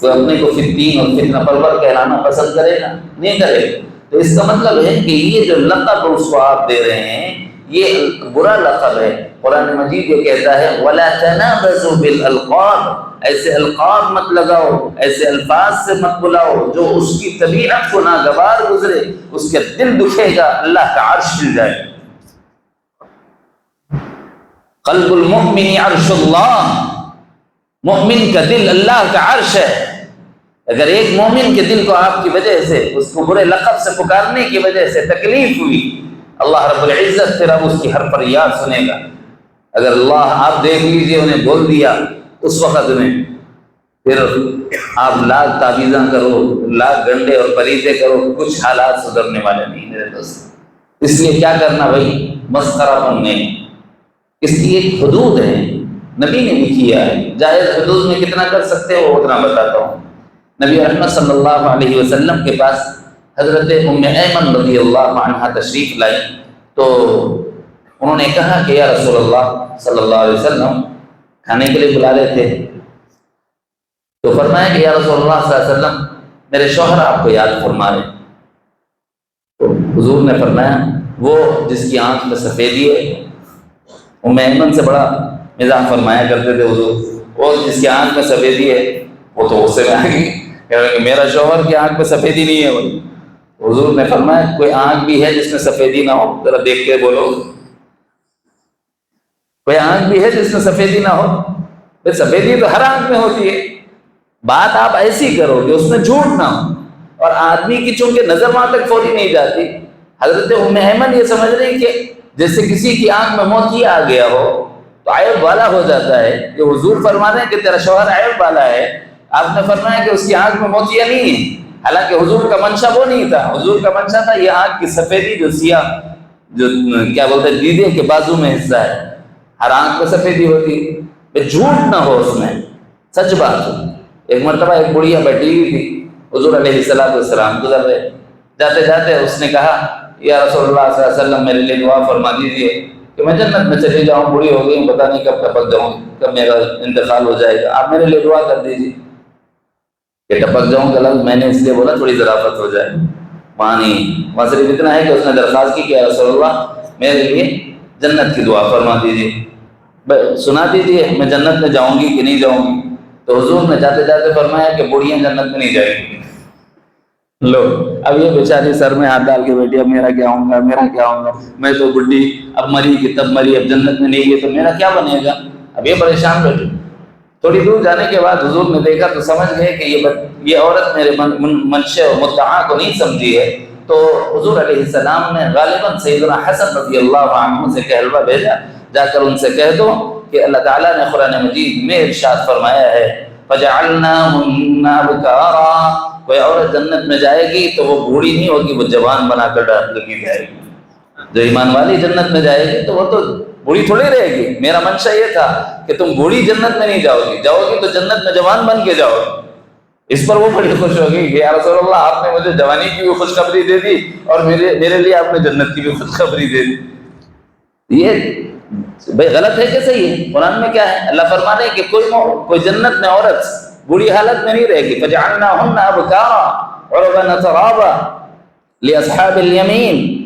کوئی اپنے کو فتین اور فتنہ پرور کہلانا پسند کرے گا؟ نہیں کرے۔ تو اس کا مطلب ہے کہ یہ جو لقب اس کو آپ دے رہے ہیں یہ برا لقب ہے۔ قرآن مجید یہ کہتا ہے وَلَا تَنَابَزُوا بِالْأَلْقَابِ، ایسے القاب مت لگاؤ، ایسے الفاظ سے مت بلاؤ جو اس کی طبیعت کو ناگوار گزرے، اس کے دل دکھے گا، اللہ کا عرش ہل جائے۔ قلب المؤمن عرش اللہ، مومن کا دل اللہ کا عرش ہے۔ اگر ایک مومن کے دل کو آپ کی وجہ سے، اس کو برے لقب سے پکارنے کی وجہ سے تکلیف ہوئی، اللہ رب العزت پھر اب اس کی ہر فریاد سنے گا۔ اگر اللہ آپ دیکھ لیجئے انہیں بول دیا اس وقت میں، پھر آپ لاکھ تعویذاں کرو، لاکھ گنڈے اور پریدے کرو، کچھ حالات سدھرنے والے نہیں میرے دوست۔ اس لیے کیا کرنا بھائی؟ مسخرہ پن نہیں، اس کی ایک حدود ہے، نبی نے بھی کیا ہے۔ جائز حدود میں کتنا کر سکتے ہو اتنا بتاتا ہوں۔ نبی رحمت صلی اللہ علیہ وسلم کے پاس حضرت ام ایمن رضی اللہ عنہ تشریف لائی تو انہوں نے کہا کہ یا رسول اللہ صلی اللہ علیہ وسلم، کھانے کے لیے بلا رہے تھے، تو فرمایا کہ یا رسول اللہ صلی اللہ علیہ وسلم میرے شوہر آپ کو یاد فرما رہے۔ تو حضور نے فرمایا وہ جس کی آنکھ میں سفیدی ہے، ام ایمن سے بڑا مزاح فرمایا کرتے تھے حضور، وہ جس کی آنکھ میں سفیدی ہے، وہ تو غصے میں آ گئی کہ میرا شوہر کی آنکھ میں سفیدی نہیں ہے۔ بھائی حضور نے فرمایا کوئی آنکھ بھی ہے جس میں سفیدی نہ ہو؟ ذرا دیکھ کے بولو، کوئی آنکھ بھی ہے جس میں سفیدی نہ ہو؟ پھر سفیدی تو ہر آنکھ میں ہوتی ہے۔ بات آپ ایسی کرو کہ اس میں جھوٹ نہ ہو، اور آدمی کی چونکہ نظر وہاں تک فوری نہیں جاتی۔ حضرت ام ایمن یہ سمجھ رہی کہ جیسے کسی کی آنکھ میں موتیا آ گیا ہو تو عیب والا ہو جاتا ہے، کہ حضور فرما رہے ہیں کہ تیرا شوہر عیب والا ہے، آپ نے فرمایا کہ اس کی آنکھ میں موتیا نہیں ہے، حالانکہ حضور کا منشا وہ نہیں تھا۔ حضور کا منشا تھا یہ آنکھ کی سفیدی جو سیاہ، جو کیا بولتے ہیں دیدے کے بازو میں حصہ ہے، ہر آنکھ میں سفیدی ہوتی ہے، جھوٹ نہ ہو اس میں، سچ بات ہو۔ ایک مرتبہ ایک بڑھیا بیٹھی ہوئی تھی، حضور علیہ السلام گزر رہے، جاتے جاتے اس نے کہا یا رسول اللہ صلی اللہ علیہ وسلم میرے لیے دعا فرما دیجیے کہ میں جنت میں چلی جاؤں، بوڑھی ہو گئی ہوں، پتہ نہیں کب ٹپک جاؤں، کب میرا انتقال ہو جائے گا، آپ میرے لیے دعا کر دیجیے کہ ٹپک جاؤں کا لفظ میں نے اس لیے بولا تھوڑی ظرافت ہو جائے، وہاں نہیں، وہاں صرف اتنا ہے کہ اس نے درخواست کی کہ یا رسول اللہ میرے لیے جنت کی دعا فرما دیجیے، سنا دیجیے میں جنت میں جاؤں گی کہ نہیں جاؤں گی۔ تو حضور نے جاتے جاتے فرمایا کہ بوڑھیاں جنت میں نہیں جائیں گی۔ لو اب یہ بیچاری سر میں ہاتھ ڈال کے بیٹھی، اب میرا کیا ہوں گا، میرا کیا ہوں گا، میں تو بڈھی اب مری کہ تب مری، اب جنت میں نہیں گئی تو میرا کیا بنے گا، اب یہ پریشان بیٹھی۔ تھوڑی دور جانے کے بعد حضور نے دیکھا تو سمجھ گئے کہ یہ عورت میرے منشے اور مدعا کو نہیں سمجھی ہے، تو حضور علیہ السلام نے غالباً سیدنا حسن رضی اللہ عنہ سے کہلوا بھیجا، جا کر ان سے کہہ دو کہ اللہ تعالیٰ نے قرآن مجید میں ارشاد فرمایا ہے فَجَعَلْنَاهُنَّ أَبْكَارًا، کوئی عورت جنت میں جائے گی تو وہ بوڑھی نہیں ہوگی، وہ جوان بنا کر لگی جائے گی۔ جو ایمان والی جنت میں جائے گی تو وہ تو بوڑھی تھوڑی رہے گی۔ میرا منشا یہ تھا کہ تم بوڑھی جنت میں نہیں جاؤ گی، جاؤ گی تو جنت میں جوان بن کے جاؤ گی۔ اس پر وہ بڑی خوش ہوگی کہ یا رسول اللہ، آپ نے مجھے جوانی کی بھی خوشخبری دے دی اور میرے لیے آپ نے جنت کی بھی خوشخبری دے دی۔ یہ بھائی غلط ہے کہ صحیح ہے؟ قرآن میں کیا ہے؟ اللہ فرمانے کہ کوئی جنت میں عورت بری حالت میں نہیں رہے گی۔ فَجَعَلْنَاهُنَّ أَبْكَارًا عُرُبًا أَتْرَابًا لِأَصْحَابِ الْيَمِينِ۔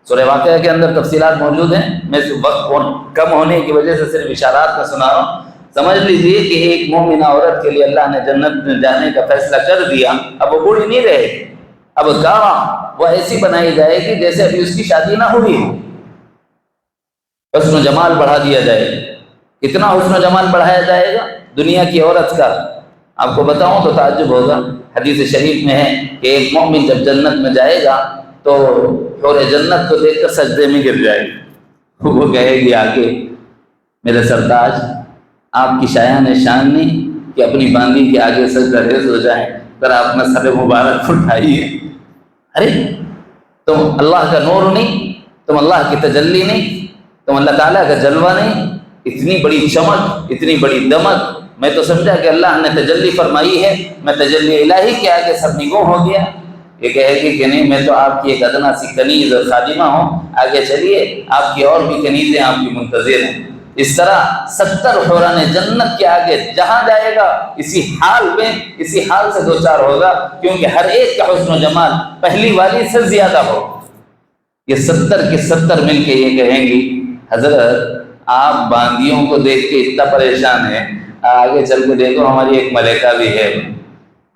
سورہ واقعہ کے اندر تفصیلات موجود ہیں، میں وقت کم ہونے کی وجہ سے صرف اشارات میں سنا رہا ہوں۔ سمجھ لیجیے کہ ایک مومنہ عورت کے لیے اللہ نے جنت میں جانے کا فیصلہ کر دیا، اب وہ بوڑھی نہیں رہے گی، اب وہ ایسی بنائی جائے گی جیسے ابھی اس کی شادی نہ ہوئی ہو۔ حسن و جمال بڑھا دیا جائے گا۔ کتنا حسن و جمال بڑھایا جائے گا دنیا کی عورت کا، آپ کو بتاؤں تو تعجب ہوگا۔ حدیث شریف میں ہے کہ ایک مومن جب جنت میں جائے گا تو حور جنت کو دیکھ کر سجدے میں گر جائے گی۔ وہ کہے گی آگے میرے سرتاج، آپ کی شایان شان نہیں کہ اپنی باندی کے آگے سجدہ ریز ہو جائیں، ذرا اپنا سر مبارک اٹھائیے۔ ارے تم اللہ کا نور نہیں، تم اللہ کی تجلی نہیں، تم اللہ تعالیٰ کا جلوہ نہیں، اتنی بڑی چمک، اتنی بڑی دمک۔ میں تو سمجھا کہ اللہ نے تجلی فرمائی ہے، میں تجلی الہی کے آگے سب نگو ہو گیا۔ یہ کہے گی کہ نہیں، میں تو آپ کی ایک ادنا سی کنیز اور خادمہ ہوں، آگے چلیے، آپ کی اور بھی کنیزیں آپ کی منتظر ہیں۔ اس طرح 70 حوران جنت کے آگے جہاں جائے گا اسی حال میں، اسی حال سے دوچار ہوگا، کیونکہ ہر ایک کا حسن و جمال پہلی والی سے زیادہ ہو۔ یہ 70 کے 70 مل کے یہ کہیں گی حضرت آپ باندیوں کو دیکھ کے اتنا پریشان ہیں، آگے چل کے دیکھو ہماری ایک ملائکہ بھی ہے۔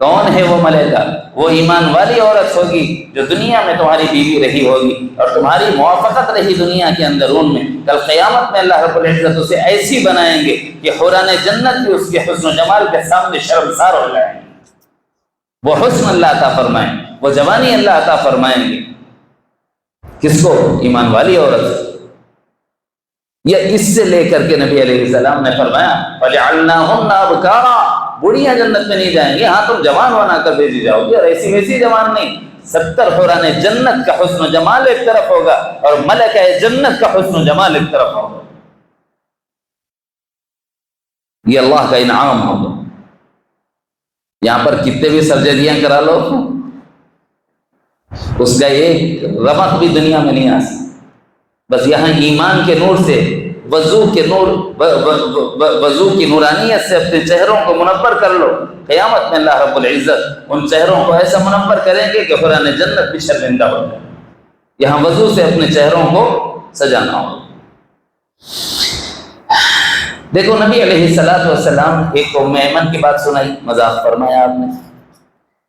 کون ہے وہ ملائکہ؟ وہ ایمان والی عورت ہوگی جو دنیا میں تمہاری بیوی رہی ہوگی اور تمہاری موافقت رہی دنیا کے اندر ان میں۔ کل قیامت میں اللہ رب العزت اسے ایسی بنائیں گے کہ حوران جنت بھی اس کے حسن و جمال کے سامنے شرمسار ہو جائیں گے۔ وہ حسن اللہ عطا فرمائیں، وہ جوانی اللہ عطا فرمائیں گے۔ کس کو؟ ایمان والی عورت۔ یہ اس سے لے کر کے نبی علیہ السلام نے فرمایا فَجَعَلْنَاهُنَّ أَبْكَارًا، بوڑھیاں جنت میں نہیں جائیں گی، ہاں تم جوان بنا کر بھیجی جاؤ گی، اور ایسی ویسی جوان نہیں۔ 70 حوران جنت کا حسن و جمال ایک طرف ہوگا اور ملکہ جنت کا حسن و جمال ایک طرف ہوگا۔ یہ اللہ کا انعام ہوگا۔ یہاں پر کتنے بھی سرجریاں کرا لو، اس کا ایک رمق بھی دنیا میں نہیں آ سکتا۔ بس یہاں ایمان کے نور سے، وضو کے نور، وضو کی نورانیت سے اپنے چہروں کو منور کر لو۔ قیامت میں اللہ رب العزت ان چہروں کو ایسا منور کریں گے کہ حوران جنت بھی شرمندہ ہو جائے۔ یہاں وضو سے اپنے چہروں کو سجانا ہو۔ دیکھو نبی علیہ السلام ایک ام ایمن کی بات سنائی، مذاق فرمایا آپ نے،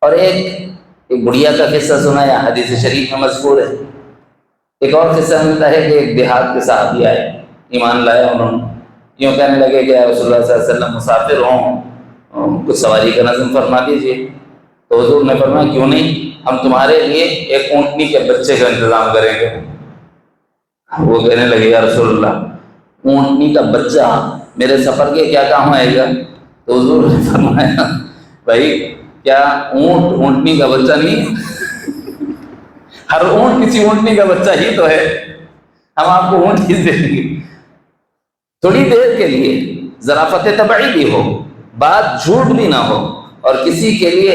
اور ایک بڑھیا کا قصہ سنایا، حدیث شریف میں مذکور ہے۔ ایک اور قصہ ملتا ہے کہ ایک دیہات کے صحابی آئے، ایمان لائے، انہوں نے یوں کہنے لگے کہ رسول اللہ صلی اللہ علیہ وسلم مسافر ہوں، کچھ سواری کا نظم فرما دیجیے۔ تو حضور نے فرمایا کیوں نہیں، ہم تمہارے لیے ایک اونٹنی کے بچے کا انتظام کریں گے۔ وہ کہنے لگے یا رسول اللہ، اونٹنی کا بچہ میرے سفر کے کیا کام آئے گا؟ تو حضور نے فرمایا بھائی کیا اونٹنی کا بچہ نہیں؟ ہر اونٹ کسی اونٹنی کا بچہ ہی تو ہے، ہم آپ کو اونٹ کس دیں گے؟ تھوڑی دیر کے لیے ظرافت طبعی بھی ہو، بات جھوٹ بھی نہ ہو، اور کسی کے لیے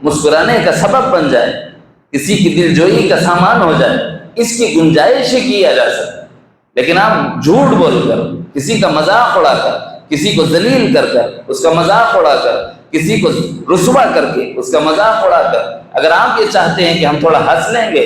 مسکرانے کا سبب بن جائے، کسی کی دل جوئی کا سامان ہو جائے، اس کی گنجائش کیا جا سکتا۔ لیکن آپ جھوٹ بول کر، کسی کا مذاق اڑا کر، کسی کو ذلیل کر کر اس کا مذاق اڑا کر، کسی کو رسوا کر کے اس کا مذاق اڑا کر اگر آپ یہ چاہتے ہیں کہ ہم تھوڑا ہنس لیں گے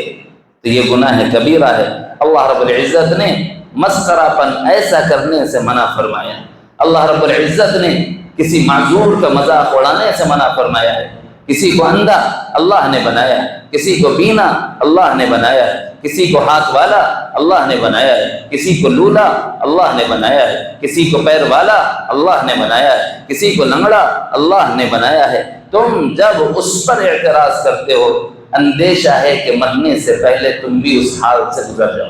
تو یہ گناہ کبیرہ ہے۔ اللہ رب العزت نے مسخرہ پن ایسا کرنے سے منع فرمایا۔ اللہ رب العزت نے کسی معذور کا مذاق اڑانے سے منع فرمایا ہے۔ کسی کو اندھا اللہ نے بنایا ہے، کسی کو بینا اللہ نے بنایا ہے، کسی کو ہاتھ والا اللہ نے بنایا ہے، کسی کو لولا اللہ نے بنایا ہے، کسی کو پیر والا اللہ نے بنایا ہے، کسی کو لنگڑا اللہ نے بنایا ہے۔ تم جب اس پر اعتراض کرتے ہو، اندیشہ ہے کہ مرنے سے پہلے تم بھی اس حال سے گزر جاؤ۔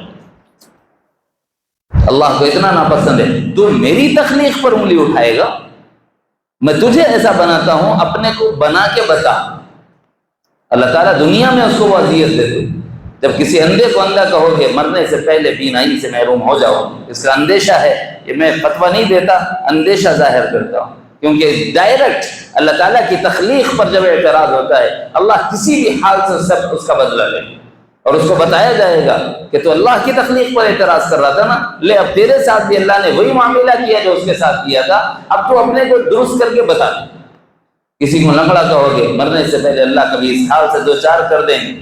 اللہ کو اتنا ناپسند ہے، تو میری تخلیق پر انگلی اٹھائے گا؟ میں تجھے ایسا بناتا ہوں، اپنے کو بنا کے بتا۔ اللہ تعالیٰ دنیا میں اس کو وہ اذیت دیتے. جب کسی اندھے کو اندھا کہو گے مرنے سے پہلے بینائی سے محروم ہو جاؤ، اس کا اندیشہ ہے. یہ میں فتویٰ نہیں دیتا، اندیشہ ظاہر کرتا ہوں، کیونکہ ڈائریکٹ اللہ تعالیٰ کی تخلیق پر جب اعتراض ہوتا ہے، اللہ کسی بھی حال سے سب اس کا بدلہ لے، اور اس کو بتایا جائے گا کہ تو اللہ کی تخلیق پر اعتراض کر رہا تھا نا، لے اب تیرے ساتھ بھی اللہ نے وہی معاملہ کیا جو اس کے ساتھ کیا تھا، اب تو اپنے کو درست کر کے بتا دے. کسی کو لنگڑا کہو گے مرنے سے پہلے اللہ کبھی اس حال سے دو چار کر دیں گے،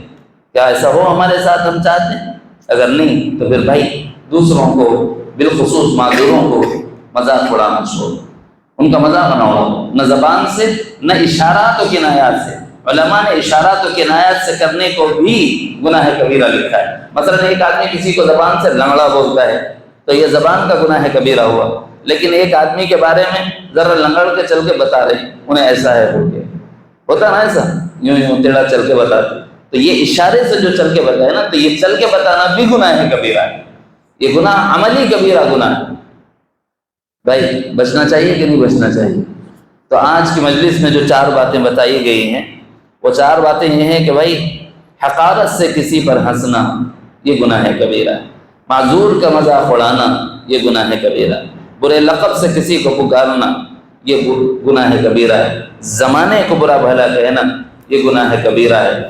کیا ایسا ہو ہمارے ساتھ؟ ہم چاہتے ہیں. اگر نہیں تو پھر بھائی دوسروں کو بالخصوص معذوروں کو مذاق اڑانا چھوڑ، ان کا مذاق نہ اڑاؤ، نہ زبان سے نہ اشارات و کنایات سے. علماء نے اشارات و کنایات سے کرنے کو بھی گناہ کبیرہ لکھا ہے. مثلا ایک آدمی کسی کو زبان سے لنگڑا بولتا ہے تو یہ زبان کا گناہ کبیرہ ہوا، لیکن ایک آدمی کے بارے میں ذرا لنگڑ کے چل کے بتا رہے انہیں ایسا ہے ہو گیا، ہوتا نا ایسا، یوں یوں ٹیڑھا چل کے بتاتے. تو یہ اشارے سے جو چل کے بتائے نا، تو یہ چل کے بتانا بھی گناہ کبیرہ ہے. یہ گناہ عملی کبیرہ گناہ ہے. بھائی بچنا چاہیے کہ نہیں بچنا چاہیے؟ تو آج کی مجلس میں جو 4 باتیں بتائی گئی ہیں، وہ 4 باتیں یہ ہیں کہ بھائی حقارت سے کسی پر ہنسنا یہ گناہ کبیرہ ہے، معذور کا مذاق اڑانا یہ گناہ کبیرہ ہے، برے لقب سے کسی کو پکارنا یہ گناہ کبیرہ ہے، زمانے کو برا بھلا کہنا یہ گناہ کبیرہ ہے.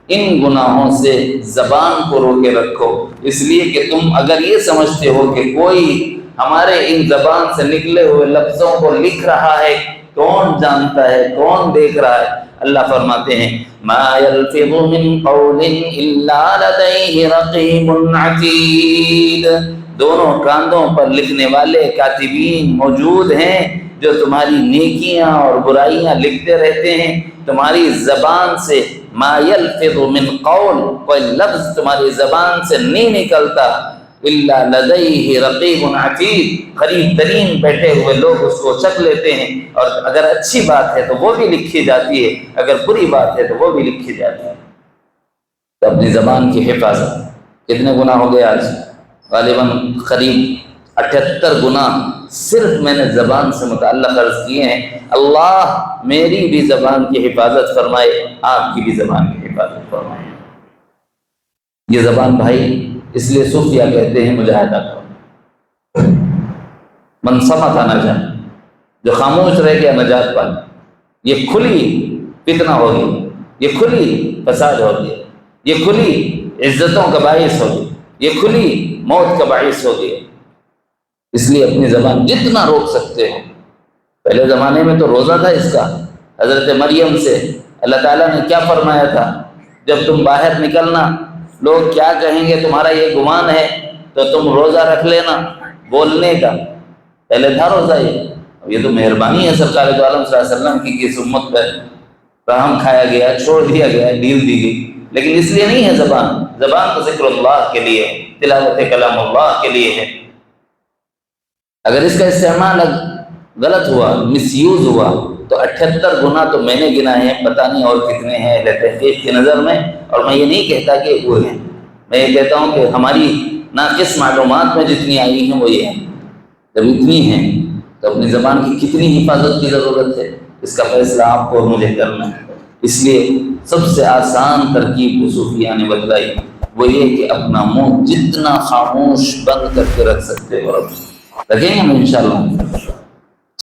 ان گناہوں سے زبان کو روکے رکھو، اس لیے کہ تم اگر یہ سمجھتے ہو کہ کوئی ہمارے ان زبان سے نکلے ہوئے لفظوں کو لکھ رہا ہے، کون جانتا ہے، کون دیکھ رہا ہے؟ اللہ فرماتے ہیں ما یلفظ من قول الا لدیہ رقیب عتید. دونوں کاندھوں پر لکھنے والے کاتبین موجود ہیں جو تمہاری نیکیاں اور برائیاں لکھتے رہتے ہیں. تمہاری زبان سے ما یلفظ من قول، کوئی لفظ تمہاری زبان سے نہیں نکلتا، الا لدیہ رقیب عتید، قریب ترین بیٹھے ہوئے لوگ اس کو چکھ لیتے ہیں، اور اگر اچھی بات ہے تو وہ بھی لکھی جاتی ہے، اگر بری بات ہے تو وہ بھی لکھی جاتی ہے. تو اپنی زبان کی حفاظت. کتنے گناہ ہو گئے آج؟ غالباً قریب 78 گناہ صرف میں نے زبان سے متعلق عرض کیے ہیں. اللہ میری بھی زبان کی حفاظت فرمائے، آپ کی بھی زبان کی حفاظت فرمائے. یہ زبان بھائی اس لیے صوفیہ کہتے ہیں مجاہدہ کرو، من صمت نجا، جو خاموش رہ گیا نجات پا. یہ کھلی فتنہ ہوگی، یہ کھلی فساد ہوگی، یہ کھلی عزتوں کا باعث ہوگی، یہ کھلی موت کا باعث ہوگی. اس لیے اپنی زبان جتنا روک سکتے ہو. پہلے زمانے میں تو روزہ تھا اس کا. حضرت مریم سے اللہ تعالیٰ نے کیا فرمایا تھا؟ جب تم باہر نکلنا لوگ کیا کہیں گے تمہارا یہ گمان ہے تو تم روزہ رکھ لینا بولنے کا. پہلے تھا روزہ یہ تو مہربانی ہے سرکار دو عالم صلی اللہ علیہ وسلم کی اس امت پر رحم کھایا گیا، چھوڑ دیا گیا، ڈھیل دی گئی. لیکن اس لیے نہیں ہے زبان تو ذکر اللہ کے لیے، تلاوت کلام اللہ کے لیے ہے. اگر اس کا استعمال غلط ہوا، مس یوز ہوا، تو 78 گناہ تو میں نے گنا ہے، پتہ نہیں اور کتنے ہیں اہل تحقیق کی نظر میں. اور میں یہ نہیں کہتا کہ وہ ہیں، میں یہ کہتا ہوں کہ ہماری ناقص معلومات میں جتنی آئی ہیں وہ یہ ہیں. جب اتنی ہیں تو اپنی زبان کی کتنی حفاظت کی ضرورت ہے، اس کا فیصلہ آپ کو اور مجھے کرنا ہے. اس لیے سب سے آسان ترکیب جو صوفیہ نے بتلائی وہ یہ کہ اپنا منہ جتنا خاموش بند کر کے رکھ سکتے ہو رکھیں گے ہم انشاءاللہ.